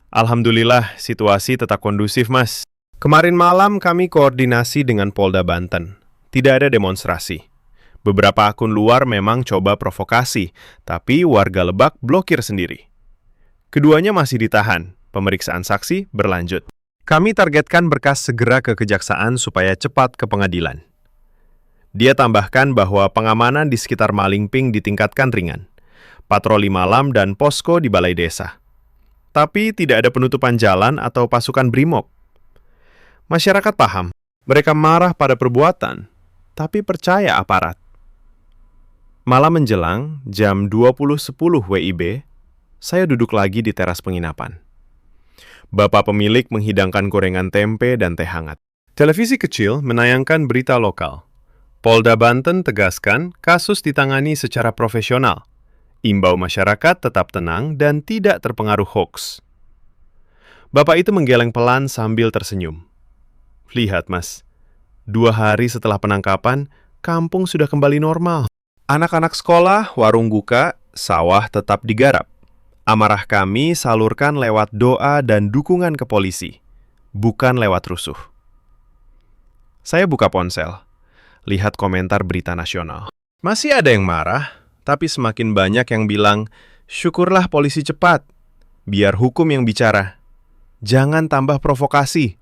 Alhamdulillah, situasi tetap kondusif, Mas. Kemarin malam kami koordinasi dengan Polda Banten. Tidak ada demonstrasi. Beberapa akun luar memang coba provokasi, tapi warga Lebak blokir sendiri. Keduanya masih ditahan. Pemeriksaan saksi berlanjut. Kami targetkan berkas segera ke kejaksaan supaya cepat ke pengadilan. Dia tambahkan bahwa pengamanan di sekitar Malingping ditingkatkan ringan. Patroli malam dan posko di balai desa. Tapi tidak ada penutupan jalan atau pasukan brimob. Masyarakat paham, mereka marah pada perbuatan, tapi percaya aparat. Malam menjelang, jam 20.10 WIB, saya duduk lagi di teras penginapan. Bapak pemilik menghidangkan gorengan tempe dan teh hangat. Televisi kecil menayangkan berita lokal. Polda Banten tegaskan kasus ditangani secara profesional. Imbau masyarakat tetap tenang dan tidak terpengaruh hoaks. Bapak itu menggeleng pelan sambil tersenyum. Lihat, Mas, 2 hari setelah penangkapan, kampung sudah kembali normal. Anak-anak sekolah, warung buka, sawah tetap digarap. Amarah kami salurkan lewat doa dan dukungan ke polisi, bukan lewat rusuh. Saya buka ponsel, lihat komentar berita nasional. Masih ada yang marah, tapi semakin banyak yang bilang, syukurlah polisi cepat, biar hukum yang bicara. Jangan tambah provokasi.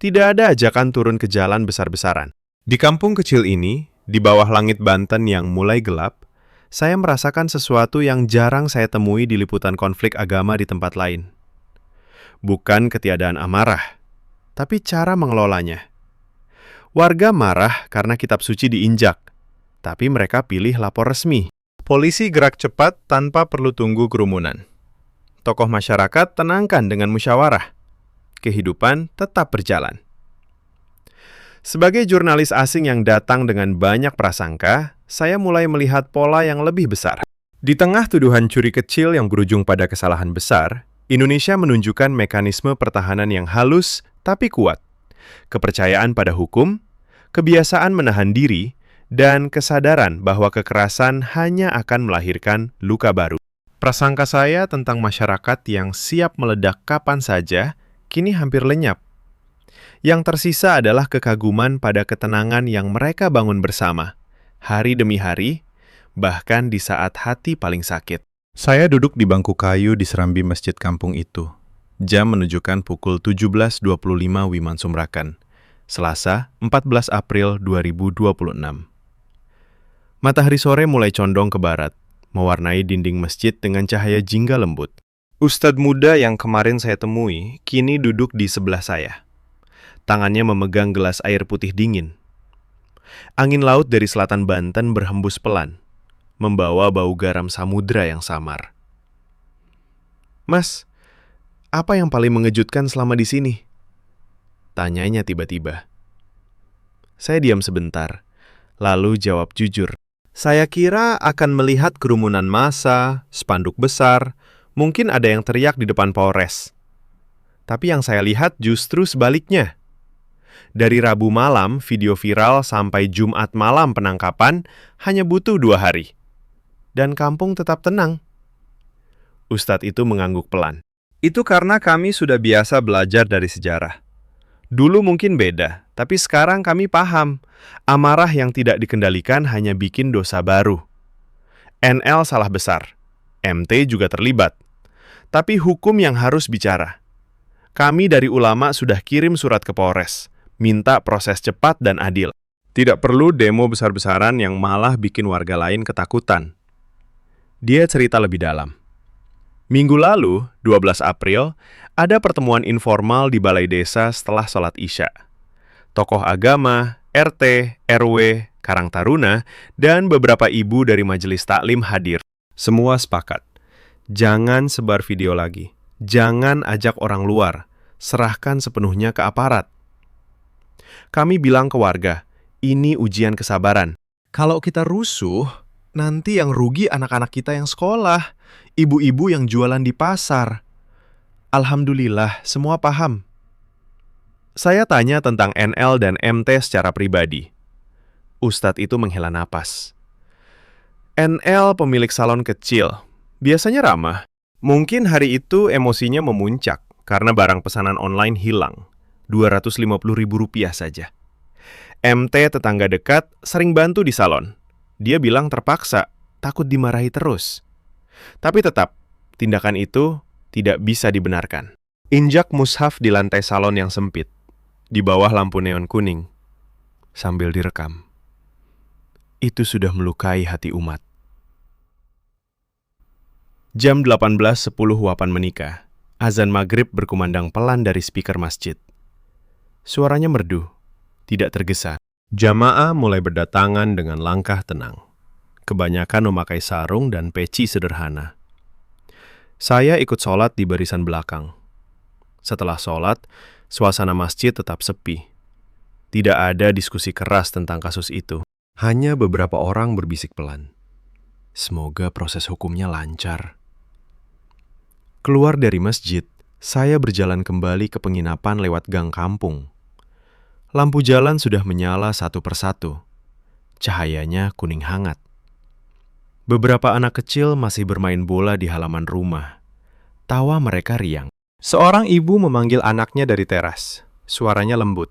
Tidak ada ajakan turun ke jalan besar-besaran. Di kampung kecil ini, di bawah langit Banten yang mulai gelap, saya merasakan sesuatu yang jarang saya temui di liputan konflik agama di tempat lain. Bukan ketiadaan amarah, tapi cara mengelolanya. Warga marah karena kitab suci diinjak, tapi mereka pilih lapor resmi. Polisi gerak cepat tanpa perlu tunggu kerumunan. Tokoh masyarakat tenangkan dengan musyawarah. Kehidupan tetap berjalan. Sebagai jurnalis asing yang datang dengan banyak prasangka, saya mulai melihat pola yang lebih besar. Di tengah tuduhan curi kecil yang berujung pada kesalahan besar, Indonesia menunjukkan mekanisme pertahanan yang halus tapi kuat, kepercayaan pada hukum, kebiasaan menahan diri, dan kesadaran bahwa kekerasan hanya akan melahirkan luka baru. Prasangka saya tentang masyarakat yang siap meledak kapan saja kini hampir lenyap. Yang tersisa adalah kekaguman pada ketenangan yang mereka bangun bersama, hari demi hari, bahkan di saat hati paling sakit. Saya duduk di bangku kayu di serambi masjid kampung itu. Jam menunjukkan pukul 17.25 Wiman Sumrakan, Selasa, 14 April 2026. Matahari sore mulai condong ke barat, mewarnai dinding masjid dengan cahaya jingga lembut. Ustadz muda yang kemarin saya temui, kini duduk di sebelah saya. Tangannya memegang gelas air putih dingin. Angin laut dari selatan Banten berhembus pelan, membawa bau garam samudra yang samar. Mas, apa yang paling mengejutkan selama di sini? Tanyanya tiba-tiba. Saya diam sebentar, lalu jawab jujur. Saya kira akan melihat kerumunan massa, spanduk besar, mungkin ada yang teriak di depan Polres. Tapi yang saya lihat justru sebaliknya. Dari Rabu malam video viral sampai Jumat malam penangkapan hanya butuh 2 hari. Dan kampung tetap tenang. Ustadz itu mengangguk pelan. Itu karena kami sudah biasa belajar dari sejarah. Dulu mungkin beda, tapi sekarang kami paham. Amarah yang tidak dikendalikan hanya bikin dosa baru. NL salah besar. MT juga terlibat. Tapi hukum yang harus bicara. Kami dari ulama sudah kirim surat ke Polres, minta proses cepat dan adil. Tidak perlu demo besar-besaran yang malah bikin warga lain ketakutan. Dia cerita lebih dalam. Minggu lalu, 12 April, ada pertemuan informal di Balai Desa setelah sholat Isya. Tokoh agama, RT, RW, Karang Taruna, dan beberapa ibu dari majelis taklim hadir. Semua sepakat. Jangan sebar video lagi. Jangan ajak orang luar. Serahkan sepenuhnya ke aparat. Kami bilang ke warga, ini ujian kesabaran. Kalau kita rusuh, nanti yang rugi anak-anak kita yang sekolah, ibu-ibu yang jualan di pasar. Alhamdulillah, semua paham. Saya tanya tentang NL dan MT secara pribadi. Ustadz itu menghela napas. NL pemilik salon kecil, biasanya ramah. Mungkin hari itu emosinya memuncak karena barang pesanan online hilang. Rp250.000 saja. MT tetangga dekat sering bantu di salon. Dia bilang terpaksa, takut dimarahi terus. Tapi tetap, tindakan itu tidak bisa dibenarkan. Injak mushaf di lantai salon yang sempit, di bawah lampu neon kuning, sambil direkam. Itu sudah melukai hati umat. Jam 18.10 Wapan menikah. Azan maghrib berkumandang pelan dari speaker masjid. Suaranya merdu, tidak tergesa. Jamaah mulai berdatangan dengan langkah tenang. Kebanyakan memakai sarung dan peci sederhana. Saya ikut sholat di barisan belakang. Setelah sholat, suasana masjid tetap sepi. Tidak ada diskusi keras tentang kasus itu. Hanya beberapa orang berbisik pelan. Semoga proses hukumnya lancar. Keluar dari masjid, saya berjalan kembali ke penginapan lewat gang kampung. Lampu jalan sudah menyala satu persatu. Cahayanya kuning hangat. Beberapa anak kecil masih bermain bola di halaman rumah. Tawa mereka riang. Seorang ibu memanggil anaknya dari teras. Suaranya lembut.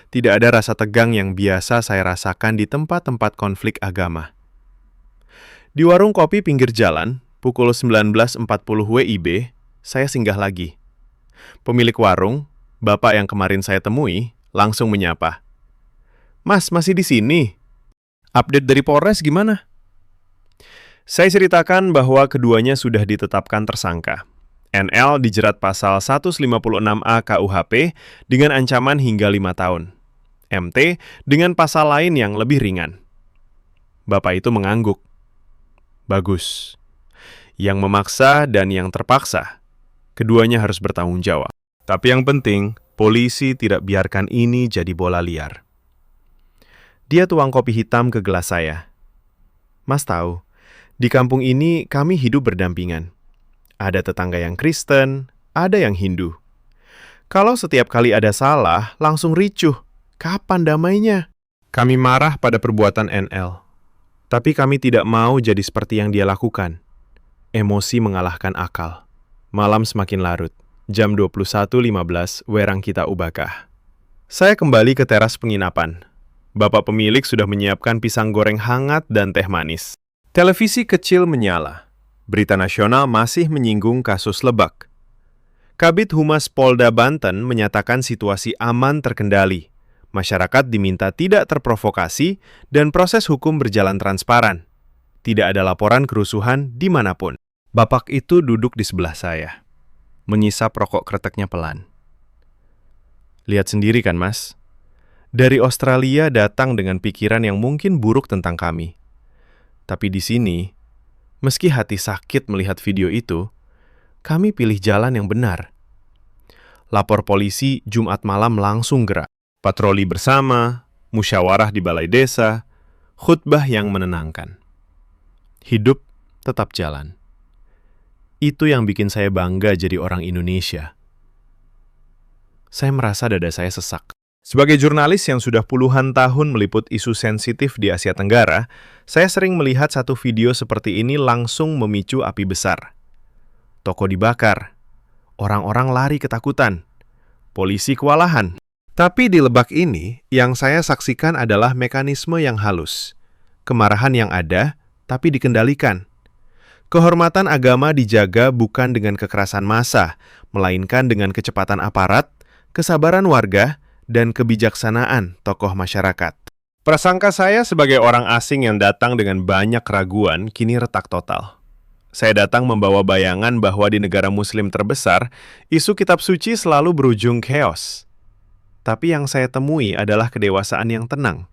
Tidak ada rasa tegang yang biasa saya rasakan di tempat-tempat konflik agama. Di warung kopi pinggir jalan, pukul 19.40 WIB, saya singgah lagi. Pemilik warung, bapak yang kemarin saya temui, langsung menyapa. "Mas, masih di sini? Update dari Polres gimana?" Saya ceritakan bahwa keduanya sudah ditetapkan tersangka. NL dijerat pasal 156A KUHP dengan ancaman hingga 5 tahun. MT dengan pasal lain yang lebih ringan. Bapak itu mengangguk. Bagus. Yang memaksa dan yang terpaksa, keduanya harus bertanggung jawab. Tapi yang penting, polisi tidak biarkan ini jadi bola liar. Dia tuang kopi hitam ke gelas saya. "Mas tahu, di kampung ini kami hidup berdampingan. Ada tetangga yang Kristen, ada yang Hindu. Kalau setiap kali ada salah, langsung ricuh. Kapan damainya?" Kami marah pada perbuatan NL. Tapi kami tidak mau jadi seperti yang dia lakukan. Emosi mengalahkan akal. Malam semakin larut. Jam 21.15, werang kita ubakah. Saya kembali ke teras penginapan. Bapak pemilik sudah menyiapkan pisang goreng hangat dan teh manis. Televisi kecil menyala. Berita nasional masih menyinggung kasus Lebak. Kabid Humas Polda Banten menyatakan situasi aman terkendali. Masyarakat diminta tidak terprovokasi dan proses hukum berjalan transparan. Tidak ada laporan kerusuhan dimanapun. Bapak itu duduk di sebelah saya, mengisap rokok kreteknya pelan. Lihat sendiri kan, Mas? Dari Australia datang dengan pikiran yang mungkin buruk tentang kami. Tapi di sini, meski hati sakit melihat video itu, kami pilih jalan yang benar. Lapor polisi Jumat malam langsung gerak. Patroli bersama, musyawarah di balai desa, khutbah yang menenangkan. Hidup tetap jalan. Itu yang bikin saya bangga jadi orang Indonesia. Saya merasa dada saya sesak. Sebagai jurnalis yang sudah puluhan tahun meliput isu sensitif di Asia Tenggara, saya sering melihat satu video seperti ini langsung memicu api besar. Toko dibakar, orang-orang lari ketakutan, polisi kewalahan. Tapi di Lebak ini, yang saya saksikan adalah mekanisme yang halus. Kemarahan yang ada, tapi dikendalikan. Kehormatan agama dijaga bukan dengan kekerasan massa, melainkan dengan kecepatan aparat, kesabaran warga, dan kebijaksanaan tokoh masyarakat. Prasangka saya sebagai orang asing yang datang dengan banyak keraguan kini retak total. Saya datang membawa bayangan bahwa di negara muslim terbesar, isu kitab suci selalu berujung chaos. Tapi yang saya temui adalah kedewasaan yang tenang.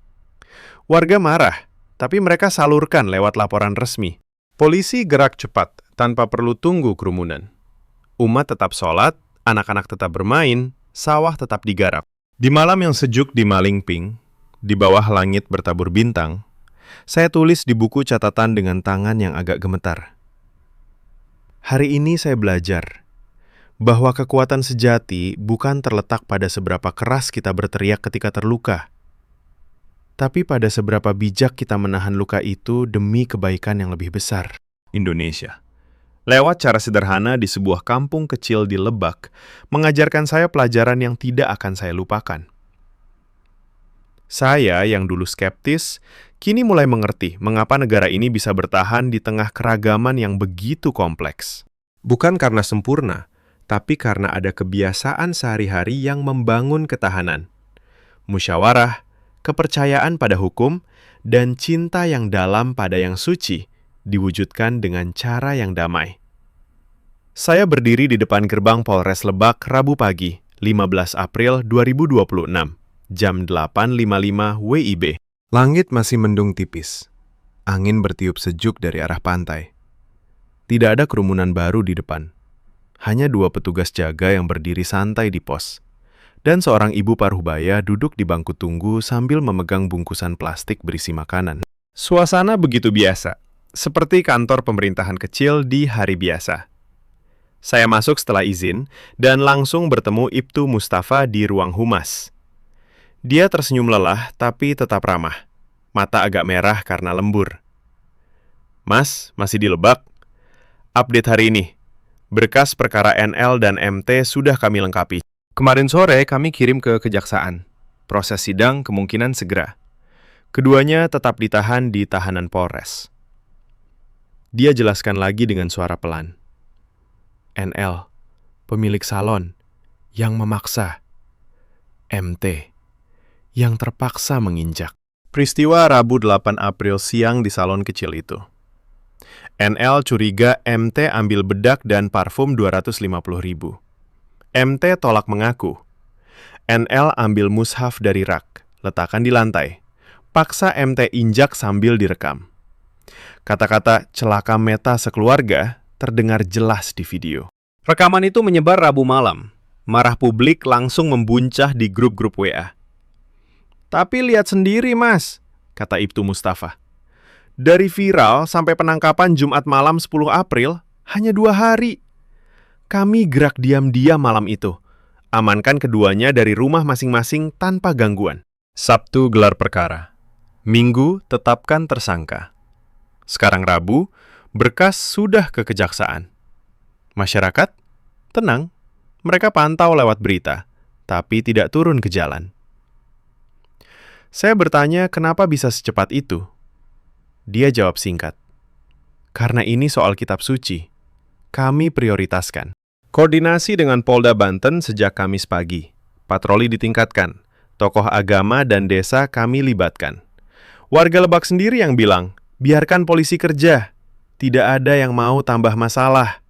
Warga marah, tapi mereka salurkan lewat laporan resmi. Polisi gerak cepat, tanpa perlu tunggu kerumunan. Umat tetap sholat, anak-anak tetap bermain, sawah tetap digarap. Di malam yang sejuk di Malingping, di bawah langit bertabur bintang, saya tulis di buku catatan dengan tangan yang agak gemetar. Hari ini saya belajar bahwa kekuatan sejati bukan terletak pada seberapa keras kita berteriak ketika terluka, tapi pada seberapa bijak kita menahan luka itu demi kebaikan yang lebih besar. Indonesia. Lewat cara sederhana di sebuah kampung kecil di Lebak, mengajarkan saya pelajaran yang tidak akan saya lupakan. Saya yang dulu skeptis, kini mulai mengerti mengapa negara ini bisa bertahan di tengah keragaman yang begitu kompleks. Bukan karena sempurna, tapi karena ada kebiasaan sehari-hari yang membangun ketahanan. Musyawarah, kepercayaan pada hukum, dan cinta yang dalam pada yang suci diwujudkan dengan cara yang damai. Saya berdiri di depan gerbang Polres Lebak Rabu pagi, 15 April 2026, jam 8.55 WIB. Langit masih mendung tipis. Angin bertiup sejuk dari arah pantai. Tidak ada kerumunan baru di depan. Hanya 2 petugas jaga yang berdiri santai di pos. Dan seorang ibu paruhbaya duduk di bangku tunggu sambil memegang bungkusan plastik berisi makanan. Suasana begitu biasa, seperti kantor pemerintahan kecil di hari biasa. Saya masuk setelah izin dan langsung bertemu Ibtu Mustafa di ruang humas. Dia tersenyum lelah, tapi tetap ramah. Mata agak merah karena lembur. Mas, masih di Lebak? Update hari ini. Berkas perkara NL dan MT sudah kami lengkapi. Kemarin sore kami kirim ke kejaksaan. Proses sidang kemungkinan segera. Keduanya tetap ditahan di tahanan Polres. Dia jelaskan lagi dengan suara pelan. NL, pemilik salon, yang memaksa. MT, yang terpaksa menginjak. Peristiwa Rabu 8 April siang di salon kecil itu. NL curiga MT ambil bedak dan parfum 250.000. MT tolak mengaku. NL ambil mushaf dari rak, letakkan di lantai. Paksa MT injak sambil direkam. Kata-kata celaka Meta sekeluarga terdengar jelas di video. Rekaman itu menyebar Rabu malam. Marah publik langsung membuncah di grup-grup WA. Tapi lihat sendiri, Mas, kata Ibtu Mustafa. Dari viral sampai penangkapan Jumat malam 10 April, hanya 2 hari. Kami gerak diam-diam malam itu. Amankan keduanya dari rumah masing-masing tanpa gangguan. Sabtu gelar perkara. Minggu tetapkan tersangka. Sekarang Rabu, berkas sudah ke kejaksaan. Masyarakat? Tenang. Mereka pantau lewat berita, tapi tidak turun ke jalan. Saya bertanya kenapa bisa secepat itu. Dia jawab singkat. Karena ini soal kitab suci. Kami prioritaskan. Koordinasi dengan Polda Banten sejak Kamis pagi. Patroli ditingkatkan. Tokoh agama dan desa kami libatkan. Warga Lebak sendiri yang bilang, biarkan polisi kerja. Tidak ada yang mau tambah masalah.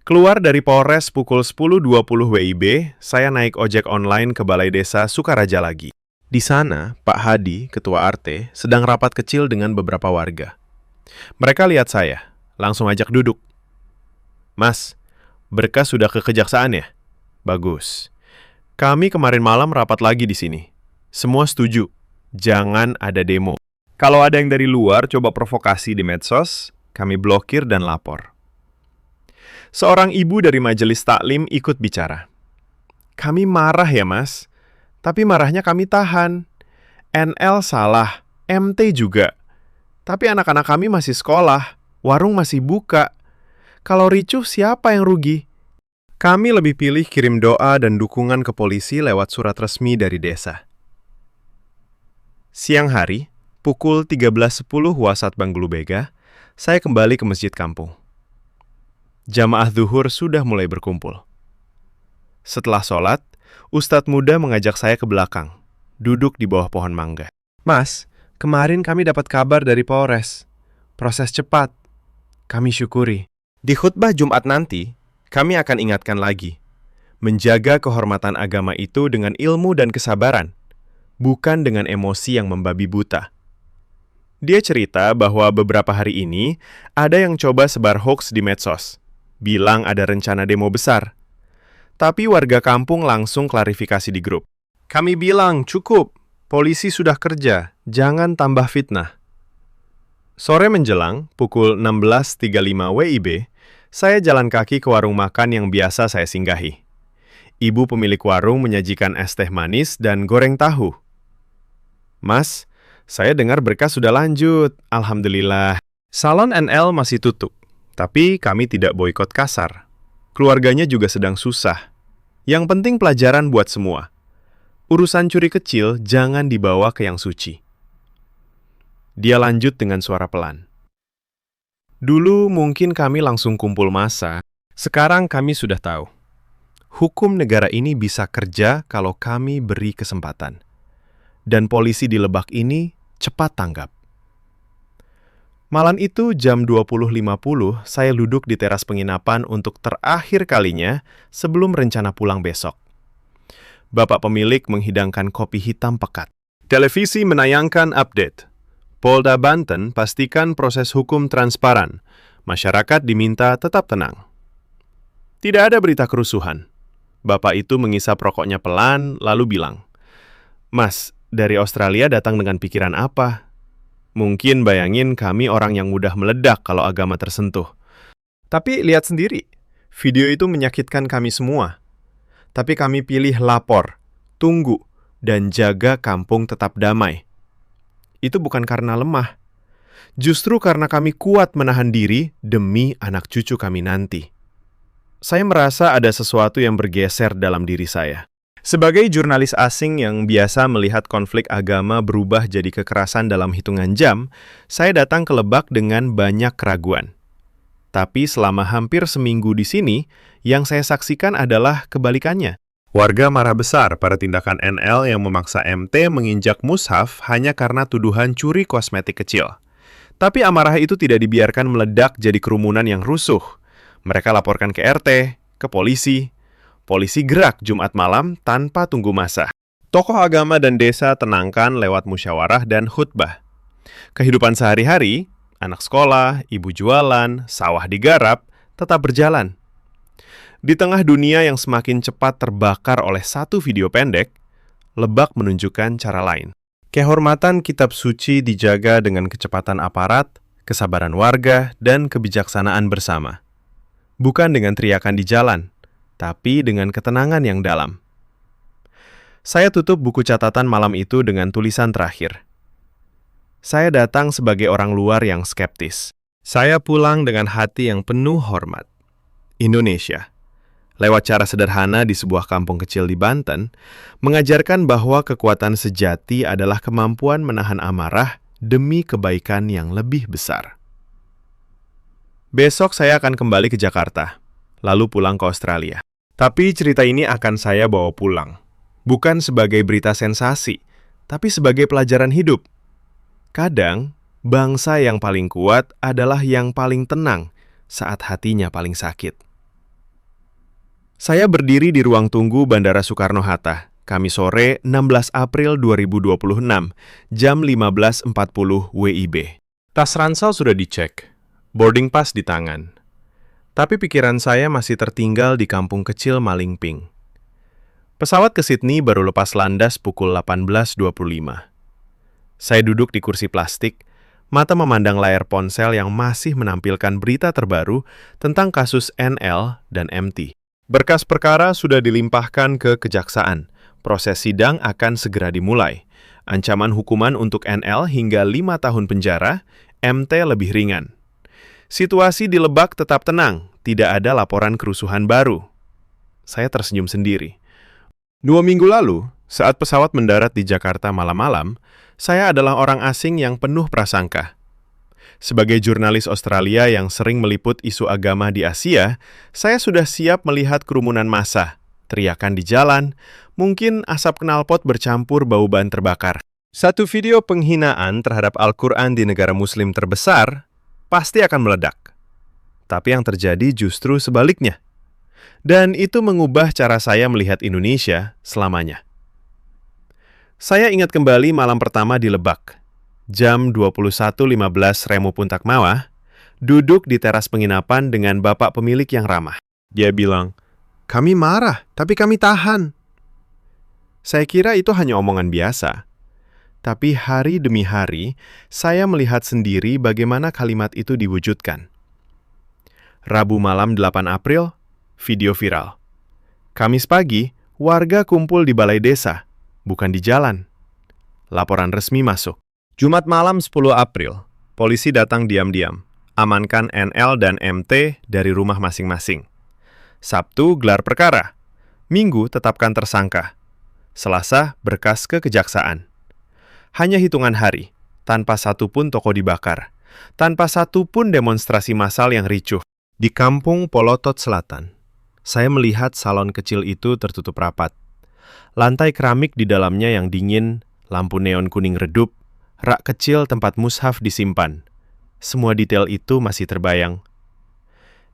Keluar dari Polres pukul 10.20 WIB, saya naik ojek online ke Balai Desa Sukaraja lagi. Di sana, Pak Hadi, Ketua RT, sedang rapat kecil dengan beberapa warga. Mereka lihat saya, langsung ajak duduk. Mas, berkas sudah ke kejaksaan ya? Bagus. Kami kemarin malam rapat lagi di sini. Semua setuju. Jangan ada demo. Kalau ada yang dari luar coba provokasi di medsos, kami blokir dan lapor. Seorang ibu dari majelis taklim ikut bicara. Kami marah ya, Mas. Tapi marahnya kami tahan. NL salah, MT juga. Tapi anak-anak kami masih sekolah, warung masih buka. Kalau ricuh siapa yang rugi? Kami lebih pilih kirim doa dan dukungan ke polisi lewat surat resmi dari desa. Siang hari, pukul 13.10 Wasat Banggulubega, saya kembali ke masjid kampung. Jamaah zuhur sudah mulai berkumpul. Setelah sholat, Ustadz muda mengajak saya ke belakang, duduk di bawah pohon mangga. Mas, kemarin kami dapat kabar dari Polres. Proses cepat. Kami syukuri. Di khutbah Jumat nanti, kami akan ingatkan lagi. Menjaga kehormatan agama itu dengan ilmu dan kesabaran, bukan dengan emosi yang membabi buta. Dia cerita bahwa beberapa hari ini ada yang coba sebar hoaks di medsos, bilang ada rencana demo besar. Tapi warga kampung langsung klarifikasi di grup. Kami bilang cukup, polisi sudah kerja, jangan tambah fitnah. Sore menjelang, pukul 16.35 WIB, saya jalan kaki ke warung makan yang biasa saya singgahi. Ibu pemilik warung menyajikan es teh manis dan goreng tahu. Mas, saya dengar berkas sudah lanjut, alhamdulillah. Salon NL masih tutup, tapi kami tidak boikot kasar. Keluarganya juga sedang susah. Yang penting pelajaran buat semua. Urusan curi kecil jangan dibawa ke yang suci. Dia lanjut dengan suara pelan. Dulu mungkin kami langsung kumpul massa, sekarang kami sudah tahu. Hukum negara ini bisa kerja kalau kami beri kesempatan. Dan polisi di Lebak ini cepat tanggap. Malam itu jam 20.50 saya duduk di teras penginapan untuk terakhir kalinya sebelum rencana pulang besok. Bapak pemilik menghidangkan kopi hitam pekat. Televisi menayangkan update. Polda Banten pastikan proses hukum transparan. Masyarakat diminta tetap tenang. Tidak ada berita kerusuhan. Bapak itu mengisap rokoknya pelan lalu bilang, Mas, dari Australia datang dengan pikiran apa? Mungkin bayangin kami orang yang mudah meledak kalau agama tersentuh. Tapi lihat sendiri, video itu menyakitkan kami semua. Tapi kami pilih lapor, tunggu, dan jaga kampung tetap damai. Itu bukan karena lemah, justru karena kami kuat menahan diri demi anak cucu kami nanti. Saya merasa ada sesuatu yang bergeser dalam diri saya. Sebagai jurnalis asing yang biasa melihat konflik agama berubah jadi kekerasan dalam hitungan jam, saya datang ke Lebak dengan banyak keraguan. Tapi selama hampir seminggu di sini, yang saya saksikan adalah kebalikannya. Warga marah besar pada tindakan NL yang memaksa MT menginjak mushaf hanya karena tuduhan curi kosmetik kecil. Tapi amarah itu tidak dibiarkan meledak jadi kerumunan yang rusuh. Mereka laporkan ke RT, ke polisi. Polisi gerak Jumat malam tanpa tunggu masa. Tokoh agama dan desa tenangkan lewat musyawarah dan khutbah. Kehidupan sehari-hari, anak sekolah, ibu jualan, sawah digarap, tetap berjalan. Di tengah dunia yang semakin cepat terbakar oleh satu video pendek, Lebak menunjukkan cara lain. Kehormatan kitab suci dijaga dengan kecepatan aparat, kesabaran warga, dan kebijaksanaan bersama. Bukan dengan teriakan di jalan, tapi dengan ketenangan yang dalam. Saya tutup buku catatan malam itu dengan tulisan terakhir. Saya datang sebagai orang luar yang skeptis. Saya pulang dengan hati yang penuh hormat. Indonesia, lewat cara sederhana di sebuah kampung kecil di Banten, mengajarkan bahwa kekuatan sejati adalah kemampuan menahan amarah demi kebaikan yang lebih besar. Besok saya akan kembali ke Jakarta, lalu pulang ke Australia. Tapi cerita ini akan saya bawa pulang. Bukan sebagai berita sensasi, tapi sebagai pelajaran hidup. Kadang, bangsa yang paling kuat adalah yang paling tenang saat hatinya paling sakit. Saya berdiri di ruang tunggu Bandara Soekarno-Hatta, Kamis sore 16 April 2026, jam 15.40 WIB. Tas ransel sudah dicek, boarding pass di tangan. Tapi pikiran saya masih tertinggal di kampung kecil Malingping. Pesawat ke Sydney baru lepas landas pukul 18.25. Saya duduk di kursi plastik, mata memandang layar ponsel yang masih menampilkan berita terbaru tentang kasus NL dan MT. Berkas perkara sudah dilimpahkan ke kejaksaan. Proses sidang akan segera dimulai. Ancaman hukuman untuk NL hingga 5 tahun penjara, MT lebih ringan. Situasi di Lebak tetap tenang, tidak ada laporan kerusuhan baru. Saya tersenyum sendiri. 2 minggu lalu, saat pesawat mendarat di Jakarta malam-malam, saya adalah orang asing yang penuh prasangka. Sebagai jurnalis Australia yang sering meliput isu agama di Asia, saya sudah siap melihat kerumunan massa, teriakan di jalan, mungkin asap knalpot bercampur bau ban terbakar. Satu video penghinaan terhadap Al-Quran di negara Muslim terbesar pasti akan meledak. Tapi yang terjadi justru sebaliknya. Dan itu mengubah cara saya melihat Indonesia selamanya. Saya ingat kembali malam pertama di Lebak. Jam 21.15 Remu Puntak Mawah, duduk di teras penginapan dengan bapak pemilik yang ramah. Dia bilang, "Kami marah, tapi kami tahan." Saya kira itu hanya omongan biasa. Tapi hari demi hari, saya melihat sendiri bagaimana kalimat itu diwujudkan. Rabu malam 8 April, video viral. Kamis pagi, warga kumpul di balai desa, bukan di jalan. Laporan resmi masuk. Jumat malam 10 April, polisi datang diam-diam, amankan NL dan MT dari rumah masing-masing. Sabtu gelar perkara, Minggu tetapkan tersangka, Selasa berkas ke kejaksaan. Hanya hitungan hari, tanpa satu pun toko dibakar, tanpa satu pun demonstrasi massal yang ricuh. Di kampung Polotot Selatan, saya melihat salon kecil itu tertutup rapat. Lantai keramik di dalamnya yang dingin, lampu neon kuning redup, rak kecil tempat mushaf disimpan. Semua detail itu masih terbayang.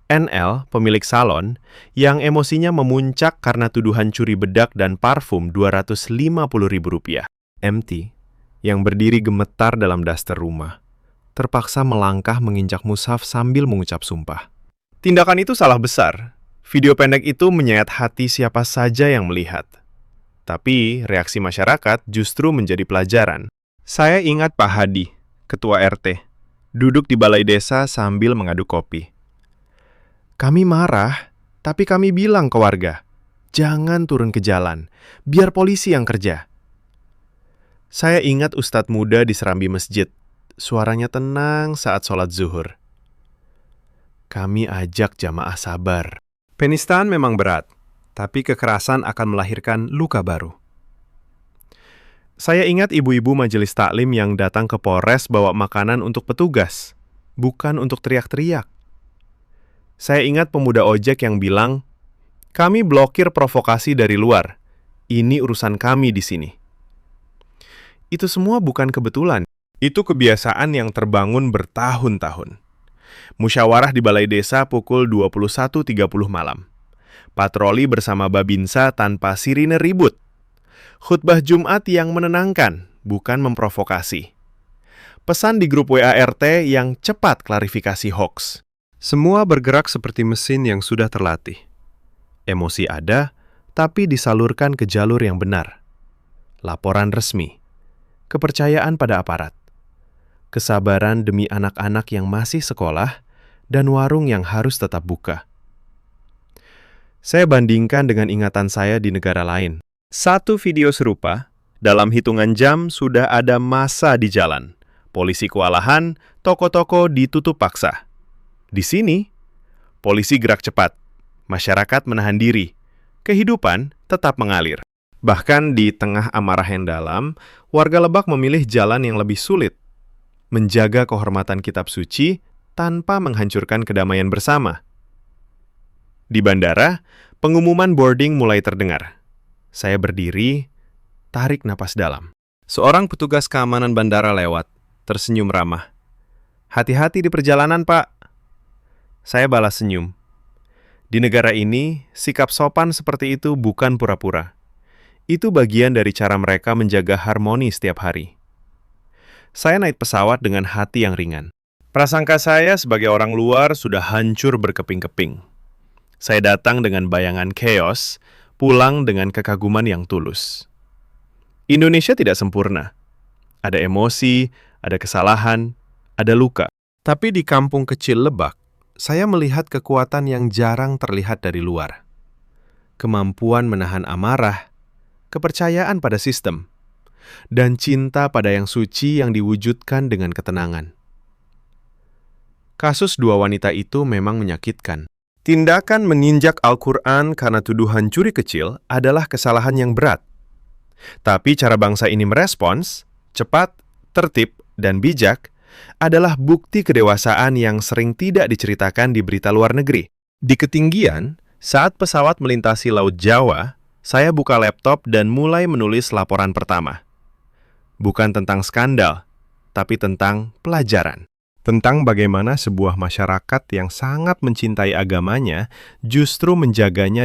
NL, pemilik salon, yang emosinya memuncak karena tuduhan curi bedak dan parfum Rp250.000. MT, yang berdiri gemetar dalam daster rumah, terpaksa melangkah menginjak mushaf sambil mengucap sumpah. Tindakan itu salah besar. Video pendek itu menyayat hati siapa saja yang melihat. Tapi reaksi masyarakat justru menjadi pelajaran. Saya ingat Pak Hadi, ketua RT, duduk di balai desa sambil mengaduk kopi. Kami marah, tapi kami bilang ke warga, jangan turun ke jalan, biar polisi yang kerja. Saya ingat ustadz muda di serambi masjid. Suaranya tenang saat sholat zuhur. Kami ajak jamaah sabar. Penistaan memang berat, tapi kekerasan akan melahirkan luka baru. Saya ingat ibu-ibu majelis taklim yang datang ke Polres bawa makanan untuk petugas, bukan untuk teriak-teriak. Saya ingat pemuda ojek yang bilang, "Kami blokir provokasi dari luar. Ini urusan kami di sini." Itu semua bukan kebetulan. Itu kebiasaan yang terbangun bertahun-tahun. Musyawarah di balai desa pukul 21.30 malam. Patroli bersama Babinsa tanpa sirine ribut. Khutbah Jumat yang menenangkan, bukan memprovokasi. Pesan di grup WA RT yang cepat klarifikasi hoaks. Semua bergerak seperti mesin yang sudah terlatih. Emosi ada, tapi disalurkan ke jalur yang benar. Laporan resmi. Kepercayaan pada aparat. Kesabaran demi anak-anak yang masih sekolah, dan warung yang harus tetap buka. Saya bandingkan dengan ingatan saya di negara lain. Satu video serupa, dalam hitungan jam sudah ada massa di jalan. Polisi kewalahan, toko-toko ditutup paksa. Di sini, polisi gerak cepat, masyarakat menahan diri, kehidupan tetap mengalir. Bahkan di tengah amarah yang dalam, warga Lebak memilih jalan yang lebih sulit, menjaga kehormatan kitab suci tanpa menghancurkan kedamaian bersama. Di bandara, pengumuman boarding mulai terdengar. Saya berdiri, tarik napas dalam. Seorang petugas keamanan bandara lewat, tersenyum ramah. "Hati-hati di perjalanan, Pak." Saya balas senyum. Di negara ini, sikap sopan seperti itu bukan pura-pura. Itu bagian dari cara mereka menjaga harmoni setiap hari. Saya naik pesawat dengan hati yang ringan. Prasangka saya sebagai orang luar sudah hancur berkeping-keping. Saya datang dengan bayangan chaos, pulang dengan kekaguman yang tulus. Indonesia tidak sempurna. Ada emosi, ada kesalahan, ada luka. Tapi di kampung kecil Lebak, saya melihat kekuatan yang jarang terlihat dari luar. Kemampuan menahan amarah, kepercayaan pada sistem, dan cinta pada yang suci yang diwujudkan dengan ketenangan. Kasus dua wanita itu memang menyakitkan. Tindakan meninjak Al-Quran karena tuduhan curi kecil adalah kesalahan yang berat. Tapi cara bangsa ini merespons, cepat, tertib, dan bijak, adalah bukti kedewasaan yang sering tidak diceritakan di berita luar negeri. Di ketinggian, saat pesawat melintasi Laut Jawa, saya buka laptop dan mulai menulis laporan pertama. Bukan tentang skandal, tapi tentang pelajaran. Tentang bagaimana sebuah masyarakat yang sangat mencintai agamanya justru menjaganya